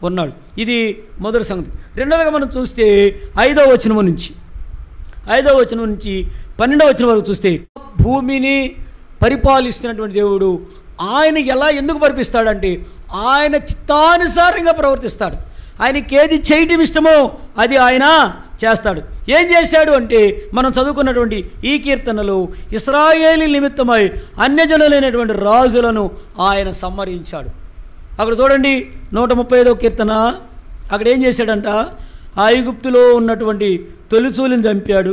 ఉన్నాడు. ఇది మొదటి సంగతి. రెండవదిగా మనం చూస్తే 5వ వచనం నుంచి 12వ వచనం వరకు చూస్తే, భూమిని పరిపాలిస్తున్నటువంటి దేవుడు ఆయన ఎందుకు పరిపిస్తాడంటే, ఆయన చిత్తానుసారంగా ప్రవర్తిస్తాడు. ఆయనకి ఏది చేయటం ఇష్టమో అది ఆయన చేస్తాడు. ఏం చేశాడు అంటే, మనం చదువుకున్నటువంటి ఈ కీర్తనలు ఇశ్రాయేలు నిమిత్తమై అన్యజనులైనటువంటి రాజులను ఆయన సంహరించాడు. అక్కడ చూడండి 135వ కీర్తన, అక్కడ ఏం చేశాడంట, ఐగుప్తులో ఉన్నటువంటి తొలిచూలిని చంపాడు.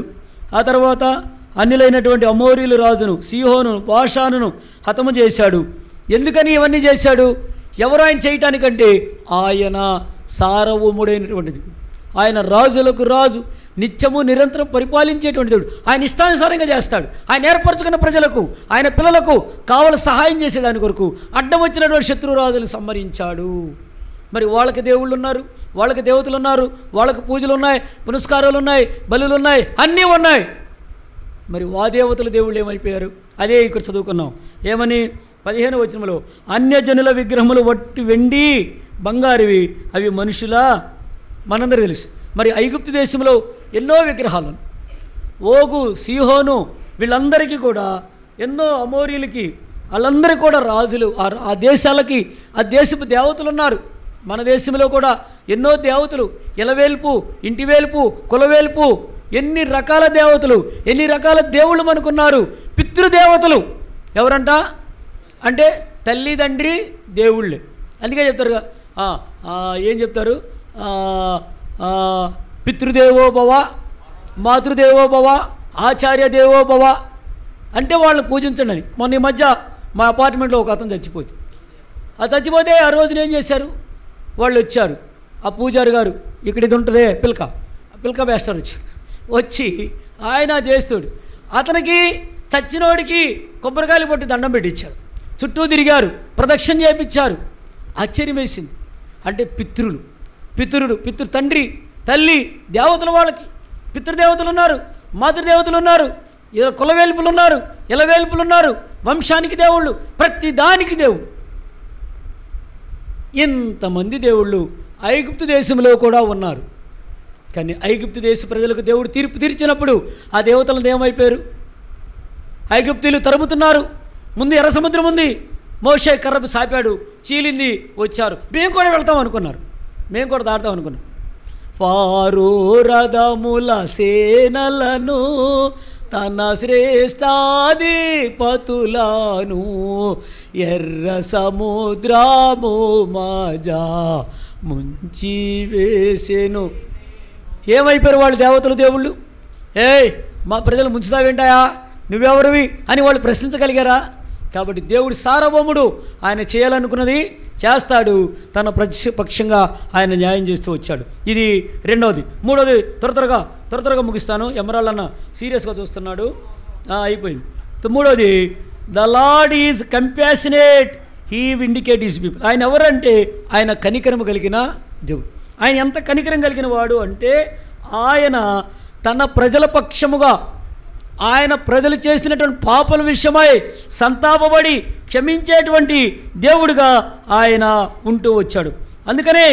ఆ తర్వాత అన్యులైనటువంటి అమోరీలు రాజును, సీహోను, బాషానును హతము చేశాడు. ఎందుకని ఇవన్నీ చేశాడు? ఎవరు ఆయన చేయటానికంటే, ఆయన సార్వభౌముడైనటువంటిది, ఆయన రాజులకు రాజు, నిత్యము నిరంతరం పరిపాలించేటువంటి దేవుడు. ఆయన ఇష్టానుసారంగా చేస్తాడు. ఆయన ఏర్పరచుకున్న ప్రజలకు, ఆయన పిల్లలకు కావల సహాయం చేసేదాని కొరకు అడ్డం వచ్చినటువంటి శత్రురాజులను సంహరించాడు. మరి వాళ్ళకి దేవుళ్ళు ఉన్నారు, వాళ్ళకి దేవతలు ఉన్నారు, వాళ్ళకి పూజలు ఉన్నాయి, పునస్కారాలు ఉన్నాయి, బలులు ఉన్నాయి, అన్నీ ఉన్నాయి. మరి దేవతలు దేవుళ్ళు ఏమైపోయారు? అదే ఇక్కడ చదువుకున్నాం. ఏమని? 15వ వచనంలో, అన్యజనుల విగ్రహములు వట్టి వెండి బంగారువి, అవి మనుషులా? మనందరూ తెలుసు. మరి ఐగుప్తు దేశంలో ఎన్నో విగ్రహాలు, ఓగు, సీహోను, వీళ్ళందరికీ కూడా ఎన్నో అమోరీలకి, వాళ్ళందరికీ కూడా రాజులు, ఆ దేశాలకి ఆ దేశపు దేవతలు ఉన్నారు. మన దేశంలో కూడా ఎన్నో దేవతలు, ఇలవేల్పు, ఇంటివేల్పు, కులవేల్పు, ఎన్ని రకాల దేవతలు, ఎన్ని రకాల దేవుళ్ళు మనకున్నారు. పితృదేవతలు ఎవరంట అంటే తల్లి తండ్రి దేవుళ్ళే. అందుకే చెప్తారు, ఏం చెప్తారు, పితృదేవో భవ, మాతృదేవో భవ, ఆచార్య దేవో భవ అంటే వాళ్ళని పూజించండి అని. మొన్న ఈ మధ్య మా అపార్ట్మెంట్లో ఒక అతను చచ్చిపోతే, చచ్చిపోతే ఆ రోజున ఏం చేశారు, వాళ్ళు వచ్చారు, ఆ పూజారి గారు, ఇక్కడ ఇది ఉంటుందే పిల్క వేస్తారు, వచ్చి ఆయన చేస్తాడు. అతనికి చచ్చినోడికి కొబ్బరికాయలు పట్టి దండం పెట్టించారు, చుట్టూ తిరిగారు, ప్రదక్షిణ చేయించారు. ఆశ్చర్యం వేసింది. అంటే పితృ తండ్రి తల్లి దేవతలు, వాళ్ళకి పితృదేవతలు ఉన్నారు, మాతృదేవతలు ఉన్నారు, కులవేల్పులు ఉన్నారు, ఇలవేల్పులు ఉన్నారు, వంశానికి దేవుళ్ళు, ప్రతి దానికి దేవుడు. ఇంతమంది దేవుళ్ళు ఐగుప్తు దేశంలో కూడా ఉన్నారు. కానీ ఐగుప్తు దేశ ప్రజలకు దేవుడు తీర్పు తీర్చినప్పుడు ఆ దేవతలను ఏమైపోయారు? ఐగుప్తీయులు తరుముతున్నారు. ముందు ఎర్ర సముద్రం ఉంది, మోషే కర్ర సాపాడు, చీలింది, వచ్చారు. మేము కూడా వెళ్తాం అనుకున్నారు, మేము కూడా దాటుతాం అనుకున్నాం. ఫారో రథముల సేనలను తన శ్రేష్టాధిపతులను ఎర్ర సముద్రము మజా ముంచి వేసెను. ఏమైపోయారు వాళ్ళు? దేవతలు దేవుళ్ళు. మా ప్రజలు ముంచుతావేంటాయా, నువ్వెవరివి అని వాళ్ళు ప్రశ్నించగలిగారా? కాబట్టి దేవుడు సార్వభౌముడు, ఆయన చేయాలనుకున్నది చేస్తాడు. తన పక్షంగా ఆయన న్యాయం చేస్తూ వచ్చాడు. ఇది రెండవది. మూడవది త్వరగా ముగిస్తాను. ఎమరాళ్ళన్న సీరియస్గా చూస్తున్నాడు, అయిపోయింది. మూడవది, the Lord is compassionate, he vindicate his people. ఆయన ఎవరంటే ఆయన కనికరము కలిగిన దేవుడు. ఆయన ఎంత కనికరం కలిగిన వాడు అంటే, ఆయన తన ప్రజల పక్షముగా, ఆయన ప్రజలు చేసినటువంటి పాపల విషయమై సంతాపబడి క్షమించేటువంటి దేవుడుగా ఆయన ఉంటూ వచ్చాడు. అందుకనే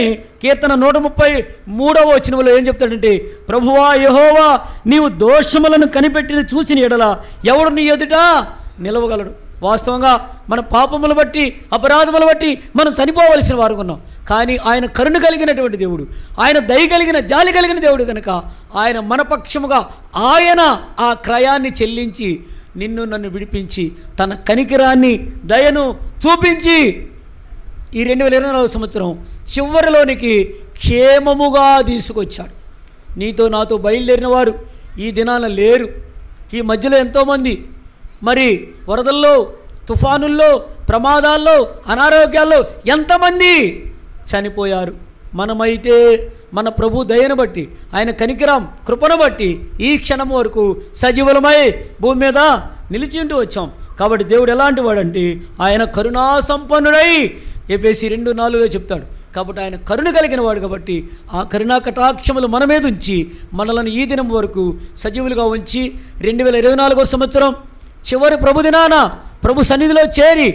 కీర్తన 133వ వచనంలో ఏం చెప్తాడంటే, ప్రభువా యెహోవా, నీవు దోషములను కనిపెట్టిన చూసిన ఎడల ఎవడు నీ ఎదుట నిలవగలడు? వాస్తవంగా మన పాపములు బట్టి, అపరాధములు బట్టి మనం చనిపోవలసిన వారు ఉన్నాం. కానీ ఆయన కరుణ కలిగినటువంటి దేవుడు, ఆయన దయ కలిగిన, జాలి కలిగిన దేవుడు కనుక ఆయన మన పక్షముగా ఆయన ఆ క్రయాన్ని చెల్లించి నిన్ను నన్ను విడిపించి తన కనికరాన్ని, దయను చూపించి ఈ 2024 సంవత్సరం చివరిలోనికి క్షేమముగా తీసుకొచ్చాడు. నీతో నాతో బయలుదేరిన వారు ఈ దినాన లేరు. ఈ మధ్యలో ఎంతోమంది మరి వరదల్లో, తుఫానుల్లో, ప్రమాదాల్లో, అనారోగ్యాల్లో ఎంతమంది చనిపోయారు. మనమైతే మన ప్రభు దయను బట్టి, ఆయన కనికరం కృపను బట్టి ఈ క్షణం వరకు సజీవులమై భూమి మీద నిలిచి ఉంటూ వచ్చాం. కాబట్టి దేవుడు ఎలాంటి వాడంటే ఆయన కరుణా సంపన్నుడై ఎఫెసీ 2:4 చెప్తాడు. కాబట్టి ఆయన కరుణ కలిగిన వాడు. కాబట్టి ఆ కరుణా కటాక్షములు మన మీద ఉంచి మనలను ఈ దినం వరకు సజీవులుగా ఉంచి 2024 సంవత్సరం చివరి ప్రభు దినాన ప్రభు సన్నిధిలో చేరి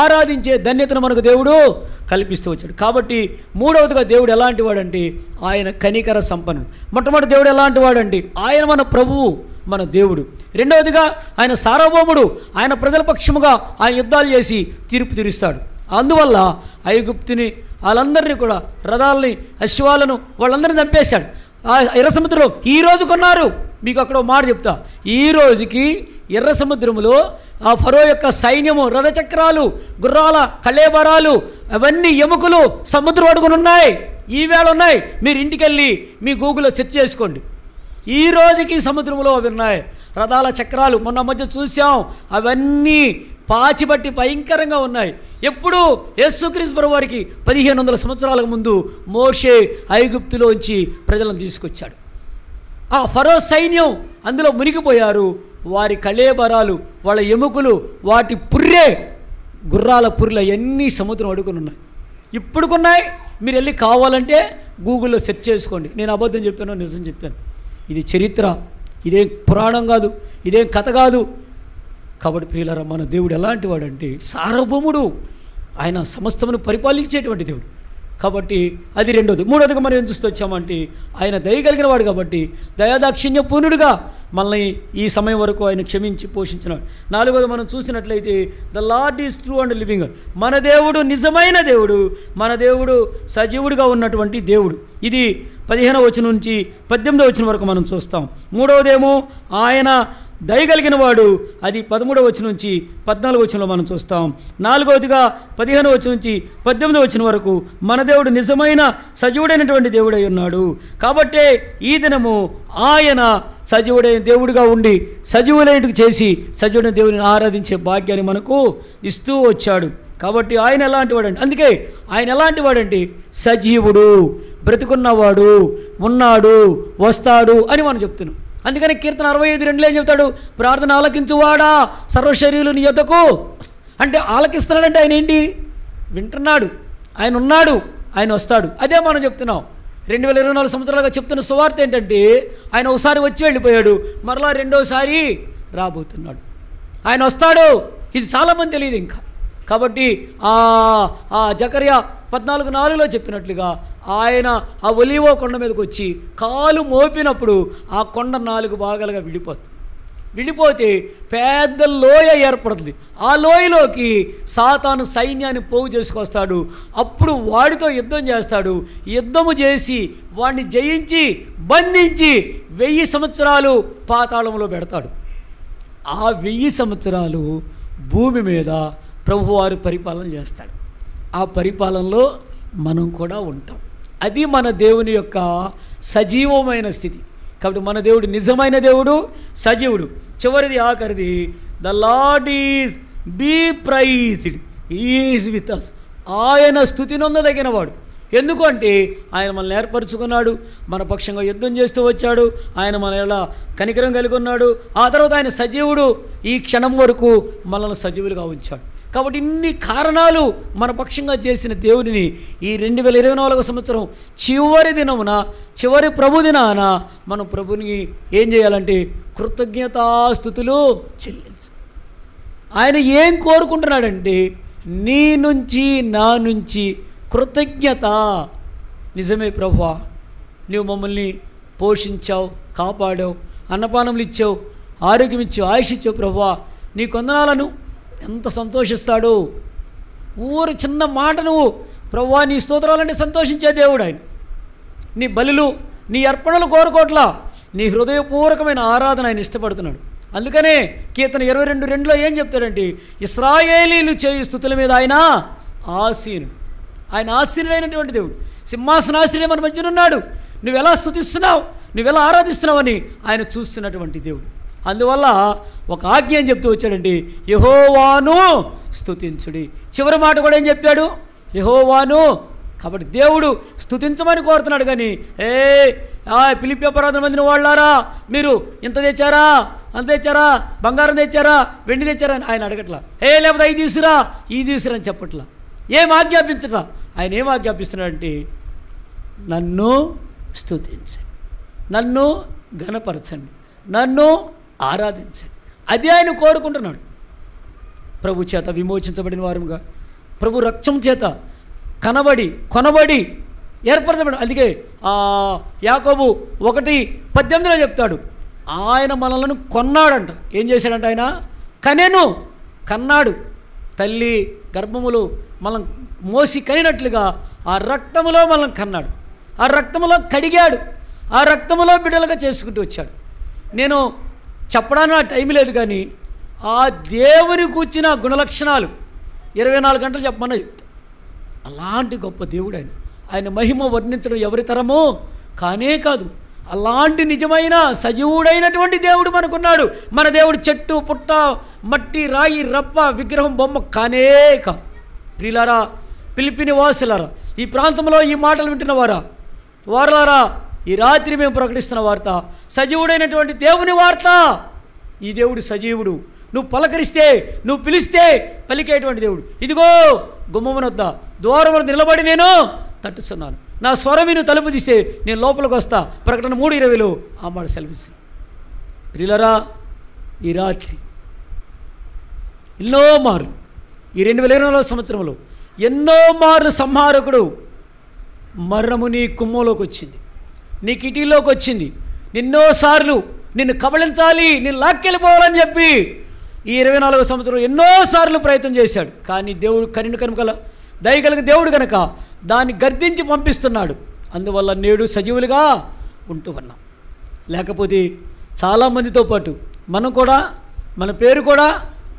ఆరాధించే ధన్యతను మనకు దేవుడు కల్పిస్తూ వచ్చాడు. కాబట్టి మూడవదిగా దేవుడు ఎలాంటి వాడంటే ఆయన కనికర సంపన్నుడు. మొట్టమొదటి దేవుడు ఎలాంటి వాడంటే ఆయన మన ప్రభువు, మన దేవుడు. రెండవదిగా ఆయన సార్వభౌముడు. ఆయన ప్రజల పక్షముగా ఆయన యుద్ధాలు చేసి తీర్పు తీరుస్తాడు. అందువల్ల ఐగుప్తుని వాళ్ళందరినీ కూడా, రథాలని, అశ్వాలను వాళ్ళందరినీ చంపేశాడు. ఆ ఎర్ర సముద్రంలో ఈరోజు కొన్నారు. మీకు అక్కడ మాట చెప్తా. ఈ రోజుకి ఎర్ర సముద్రంలో ఆ ఫరో యొక్క సైన్యము, రథచక్రాలు, గుర్రాల కళేబరాలు, అవన్నీ ఎముకలు సముద్రం అడుగున ఉన్నాయి. ఈవేళ ఉన్నాయి. మీరు ఇంటికి వెళ్ళి మీ గూగుల్లో సెర్చ్ చేసుకోండి. ఈ రోజుకి సముద్రంలో అవి ఉన్నాయి. రథాల చక్రాలు మొన్న మధ్య చూసాం. అవన్నీ పాచిబట్టి భయంకరంగా ఉన్నాయి. ఎప్పుడు యేసుక్రీస్తు ప్రభువు వారికి 1500 సంవత్సరాలకు ముందు మోషే ఐగుప్తులోంచి ప్రజలను తీసుకొచ్చాడు. ఆ ఫరో సైన్యం అందులో మునిగిపోయారు. వారి కళేబరాలు, వాళ్ళ ఎముకలు, వాటి పుర్రే, గుర్రాల పుర్రెలు అన్నీ సముద్రం అడుగునున్నాయి. ఇప్పుడుకున్నాయి. మీరు వెళ్ళి కావాలంటే గూగుల్లో సెర్చ్ చేసుకోండి. నేను అబద్ధం చెప్పానో నిజం చెప్పాను. ఇది చరిత్ర, ఇదేం పురాణం కాదు, ఇదేం కథ కాదు. కాబట్టి ప్రియులారా, మన దేవుడు ఎలాంటి వాడంటే సార్వభౌముడు. ఆయన సమస్తమును పరిపాలించేటువంటి దేవుడు. కాబట్టి అది రెండోది. మూడోదిగా మనం ఏం చూస్తూ వచ్చామంటే ఆయన దయ కలిగిన వాడు. కాబట్టి దయాదాక్షిణ్య పూర్ణుడుగా మనల్ని ఈ సమయం వరకు ఆయన క్షమించి పోషించినాడు. నాలుగోది మనం చూసినట్లయితే the Lord is true and living. మన దేవుడు నిజమైన దేవుడు, మన దేవుడు సజీవుడిగా ఉన్నటువంటి దేవుడు. ఇది 15వ వచనం నుంచి 18వ వచనం వరకు మనం చూస్తాం. మూడవదేమో ఆయన దయగలిగిన వాడు, అది 13వ వచనం నుంచి 14వ వచనంలో మనం చూస్తాం. నాలుగవదిగా 15వ వచనం నుంచి 18వ వచనం వరకు మన దేవుడు నిజమైన సజీవుడైనటువంటి దేవుడై ఉన్నాడు. కాబట్టే ఈ దినము ఆయన సజీవుడైన దేవుడిగా ఉండి సజీవులైనట్టు చేసి సజీవుడైన దేవుడిని ఆరాధించే భాగ్యాన్ని మనకు ఇస్తూ వచ్చాడు. కాబట్టి ఆయన ఎలాంటి వాడంటే, అందుకే ఆయన ఎలాంటి వాడంటే సజీవుడు, బ్రతికున్నవాడు, ఉన్నాడు, వస్తాడు అని మనం చెప్తున్నాం. అందుకని కీర్తన 65:2 ఏం చెప్తాడు? ప్రార్థన ఆలకించువాడా సర్వశరీరులు నీ యొద్దకు. అంటే ఆలకిస్తున్నాడంటే ఆయన ఏంటి? వింటున్నాడు, ఆయన ఉన్నాడు, ఆయన వస్తాడు. అదే మనం చెప్తున్నాం. 2024 సంవత్సరాలుగా చెప్తున్న సువార్త ఏంటంటే ఆయన ఒకసారి వచ్చి వెళ్ళిపోయాడు, మరలా రెండోసారి రాబోతున్నాడు, ఆయన వస్తాడు. ఇది చాలామంది తెలియదు ఇంకా. కాబట్టి జకర్యా 14:4 చెప్పినట్లుగా ఆయన ఆ ఒలీవో కొండ మీదకి వచ్చి కాలు మోపినప్పుడు ఆ కొండ 4 భాగాలుగా విడిపోతే పెద్ద లోయ ఏర్పడుతుంది. ఆ లోయలోకి సాతాను సైన్యాన్ని పోగు చేసుకొస్తాడు. అప్పుడు వాడితో యుద్ధం చేస్తాడు. యుద్ధము చేసి వాడిని జయించి బంధించి 1000 సంవత్సరాలు పాతాళంలో పెడతాడు. ఆ 1000 సంవత్సరాలు భూమి మీద ప్రభువారు పరిపాలన చేస్తాడు. ఆ పరిపాలనలో మనం కూడా ఉంటాం. అది మన దేవుని యొక్క సజీవమైన స్థితి. కాబట్టి మన దేవుడు నిజమైన దేవుడు, సజీవుడు. చివరిది, ఆఖరిది, the Lord is be praised, is with us. ఆయన స్తుతి నొందదగిన వాడు. ఎందుకంటే ఆయన మనల్ని ఏర్పరచుకున్నాడు, మన పక్షంగా యుద్ధం చేస్తూ వచ్చాడు, ఆయన మన ఎలా కనికరం కలిగి ఉన్నాడు. ఆ తర్వాత ఆయన సజీవుడు, ఈ క్షణం వరకు మనల్ని సజీవులుగా ఉంచాడు. కాబట్టి ఇన్ని కారణాలు మన పక్షంగా చేసిన దేవుడిని ఈ 2024 సంవత్సరం చివరి దినమున, చివరి ప్రభు దినాన మనం ప్రభుని ఏం చేయాలంటే కృతజ్ఞతాస్తుతులు చెల్లించు. ఆయన ఏం కోరుకుంటున్నాడంటే నీ నుంచి, నా నుంచి కృతజ్ఞత. నిజమే ప్రభువా, నువ్వు మమ్మల్ని పోషించావు, కాపాడావు, అన్నపానములు ఇచ్చావు, ఆరోగ్యం ఇచ్చావు, ఆయుష్ ఇచ్చావు ప్రభువా, నీ కొందనాలను ఎంత సంతోషిస్తాడు. ఊరు చిన్న మాట నువ్వు ప్రభువా నీ స్తోత్రాలంటే సంతోషించే దేవుడు ఆయన. నీ బలులు, నీ అర్పణలు కోరుకోట్లా, నీ హృదయపూర్వకమైన ఆరాధన ఆయన ఇష్టపడుతున్నాడు. అందుకనే కీర్తన 22:2 ఏం చెప్తాడంటే ఇశ్రాయేలీలు చేయు స్తుతుల మీద ఆయన ఆసీనుడు. ఆయన ఆసీనుడైనటువంటి దేవుడు, సింహాసనాసీనుడే మన మధ్యన ఉన్నాడు. నువ్వు ఎలా స్తుతిస్తున్నావు, నువ్వెలా ఆరాధిస్తున్నావని ఆయన చూస్తున్నటువంటి దేవుడు. అందువల్ల ఒక ఆజ్ఞ అని చెప్తూ వచ్చాడండి, యెహోవాను స్తుతించుడి. చివరి మాట కూడా ఏం చెప్పాడు? యెహోవాను. కాబట్టి దేవుడు స్తుతించమని కోరుతున్నాడు. కానీ ఫిలిప్పీ పరాధన మందిని వాళ్ళారా, మీరు ఇంత తెచ్చారా, అంత తెచ్చారా, బంగారం తెచ్చారా, వెండి తెచ్చారా అని ఆయన అడగట్లా. లేకపోతే అవి తీసురా, ఈ తీసురా అని చెప్పట్లా. ఏం ఆజ్ఞాపించట్లా. ఆయన ఏం ఆజ్ఞాపిస్తున్నాడంటే నన్ను స్తుతించండి, నన్ను ఘనపరచండి, నన్ను ఆరాధించండి. అది ఆయన కోరుకుంటున్నాడు. ప్రభు చేత విమోచించబడిన వారుగా, ప్రభు రక్తం చేత కొనబడి ఏర్పరచబడి. అందుకే యాకోబు 1:18 చెప్తాడు, ఆయన మనలను కొన్నాడంట. ఏం చేశాడంట? ఆయన కన్నాడు. తల్లి గర్భములు మనం మోసి కనినట్లుగా ఆ రక్తములో మనం కన్నాడు, ఆ రక్తములో కడిగాడు, ఆ రక్తములో బిడ్డలుగా చేసుకుంటూ వచ్చాడు. నేను చెప్పడానికి నా టైం లేదు, కానీ ఆ దేవుని కూర్చిన గుణలక్షణాలు 24 గంటలు చెప్పమన్నా చెప్తా. అలాంటి గొప్ప దేవుడు ఆయన మహిమ వర్ణించడం ఎవరి తరమో కానే కాదు. అలాంటి నిజమైన సజీవుడైనటువంటి దేవుడు మనకున్నాడు. మన దేవుడు చెట్టు పుట్ట మట్టి రాయి రప్ప విగ్రహం బొమ్మ కానే కాదు. ప్రియులారా, ఫిలిప్పీ నివాసులారా, ఈ ప్రాంతంలో ఈ మాటలు వింటున్న వారులారా, ఈ రాత్రి మేము ప్రకటిస్తున్న వార్త సజీవుడైనటువంటి దేవుని వార్త. ఈ దేవుడు సజీవుడు. నువ్వు పలకరిస్తే, నువ్వు పిలిస్తే పలికేటువంటి దేవుడు. ఇదిగో గుమ్మమునొద్ద ద్వారమున నిలబడి నేను తట్టుచున్నాను, నా స్వరం విను తలుపు తీస్తే నేను లోపలికి వస్తా. ప్రకటన 3:20 ఆ మాట సెలవిస్తుంది. ప్రియులారా, ఈ రాత్రి ఎన్నో మార్లు, ఈ 2024 సంవత్సరంలో ఎన్నో మార్లు సంహారకుడు మరణము నీ కుమ్మంలోకి వచ్చింది, నీ కిటీలోకి వచ్చింది. ఎన్నోసార్లు నిన్ను కబళించాలి, నిన్ను లాక్కెళ్ళిపోవాలని చెప్పి ఈ 24 సంవత్సరంలో ఎన్నోసార్లు ప్రయత్నం చేశాడు. కానీ దేవుడు కనుక దయగలిగిన దేవుడు కనుక దాన్ని గర్దించి పంపిస్తున్నాడు. అందువల్ల నేడు సజీవులుగా ఉంటూ ఉన్నాం. లేకపోతే చాలామందితో పాటు మన పేరు కూడా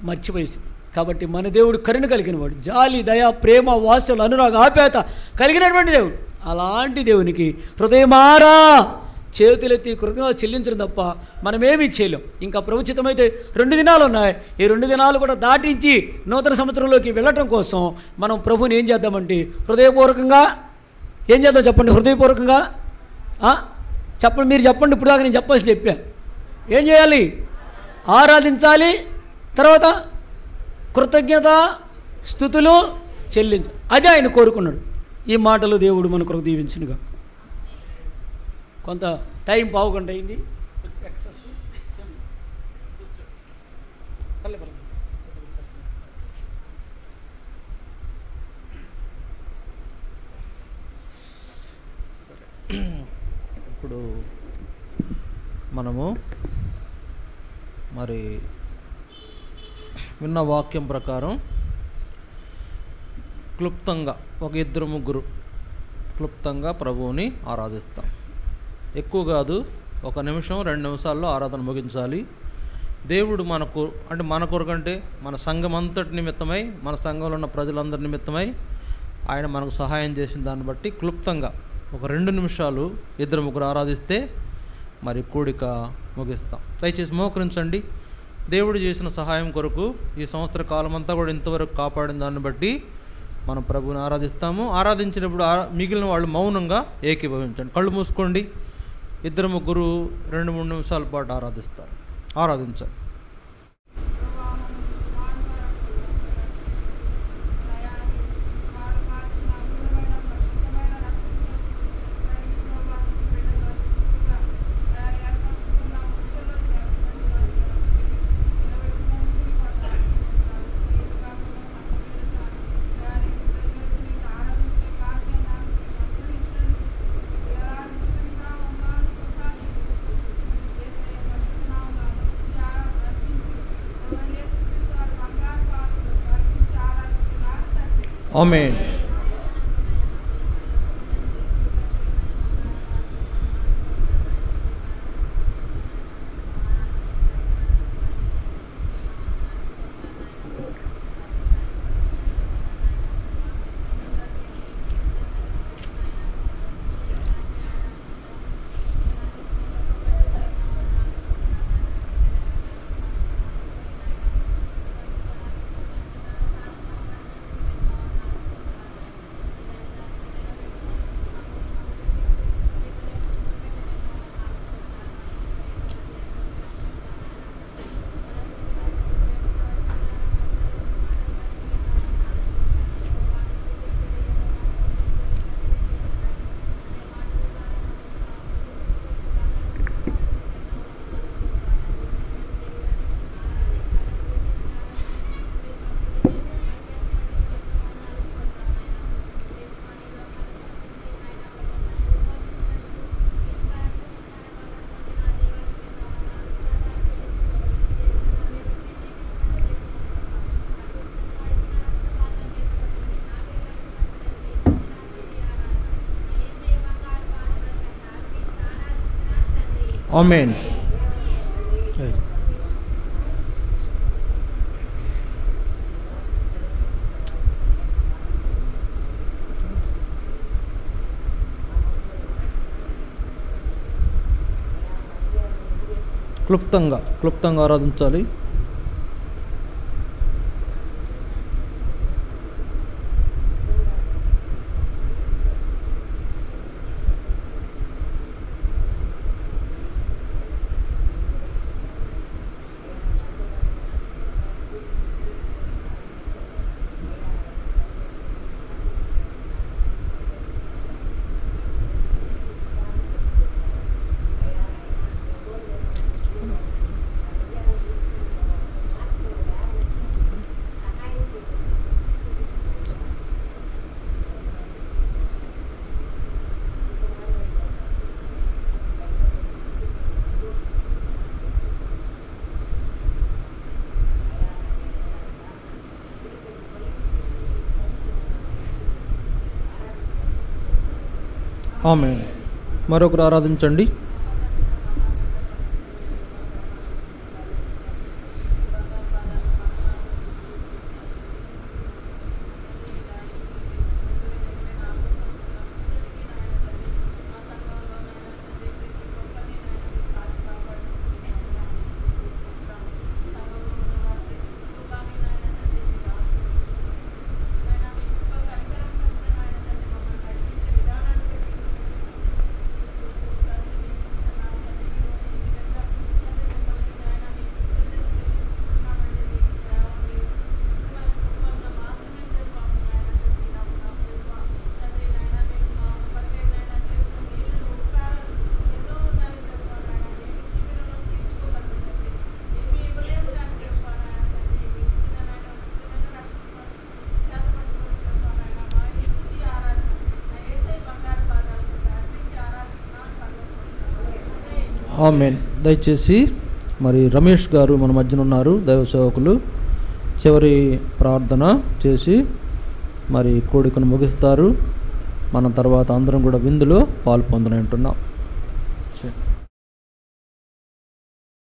మర్చిపోయేసింది. కాబట్టి మన దేవుడు కరుణ కలిగిన వాడు, జాలి దయ ప్రేమ వాత్సల్యం అనురాగ ఆప్యాయత కలిగినటువంటి దేవుడు. అలాంటి దేవునికి హృదయమారా చేతులెత్తి కృతజ్ఞతలు చెల్లించడం తప్ప మనమేమీ చేయలేం. ఇంకా ప్రభుచితమైతే 2 దినాలు ఉన్నాయి. ఈ 2 దినాలు కూడా దాటించి నూతన సంవత్సరంలోకి వెళ్ళటం కోసం మనం ప్రభుని ఏం చేద్దామంటే హృదయపూర్వకంగా ఏం చేద్దాం చెప్పండి. హృదయపూర్వకంగా చెప్పండి, మీరు చెప్పండి. ఇప్పుడు దాకా నేను చెప్పా. ఏం చేయాలి? ఆరాధించాలి. తర్వాత కృతజ్ఞత స్తుతులు చెల్లించాలి. అదే ఆయన కోరుకున్నాడు. ఈ మాటలు దేవుడు మన కొరకు దీవించునుగా. కొంత టైం పావుగంట అయింది. ఇప్పుడు మనము మరి విన్న వాక్యం ప్రకారం క్లుప్తంగా 1-2 క్లుప్తంగా ప్రభువుని ఆరాధిస్తాం. ఎక్కువ కాదు, 1 నిమిషం 2 నిమిషాల్లో ఆరాధన ముగించాలి. దేవుడు మన కొరకంటే మన సంఘం అంతటి నిమిత్తమై, మన సంఘంలో ఉన్న ప్రజలందరి నిమిత్తమై ఆయన మనకు సహాయం చేసిన దాన్ని బట్టి క్లుప్తంగా 2 నిమిషాలు 2-3 ఆరాధిస్తే మరి కూడిక ముగిస్తాం. దయచేసి మోకరించండి. దేవుడు చేసిన సహాయం కొరకు ఈ సంవత్సర కాలం అంతా కూడా ఇంతవరకు కాపాడిన దాన్ని బట్టి మనం ప్రభువుని ఆరాధిస్తాము. ఆరాధించినప్పుడు మిగిలిన వాళ్ళు మౌనంగా ఏకీభవించండి. కళ్ళు మూసుకోండి. 2-3 2-3 నిమిషాల పాటు ఆరాధించాలి. ఆమేన్. ఆమేన్. క్లుప్తంగా ఆరాధించాలి. ఆమేన్. మరొకరు ఆరాధించండి. ఆమేన్. దయచేసి మరి రమేష్ గారు మన మధ్యన ఉన్నారు, దైవ సేవకులు. చివరి ప్రార్థన చేసి మరి కోడికను ముగిస్తారు. మన తర్వాత అందరం కూడా విందులో పాలు పొందనంటున్నాం.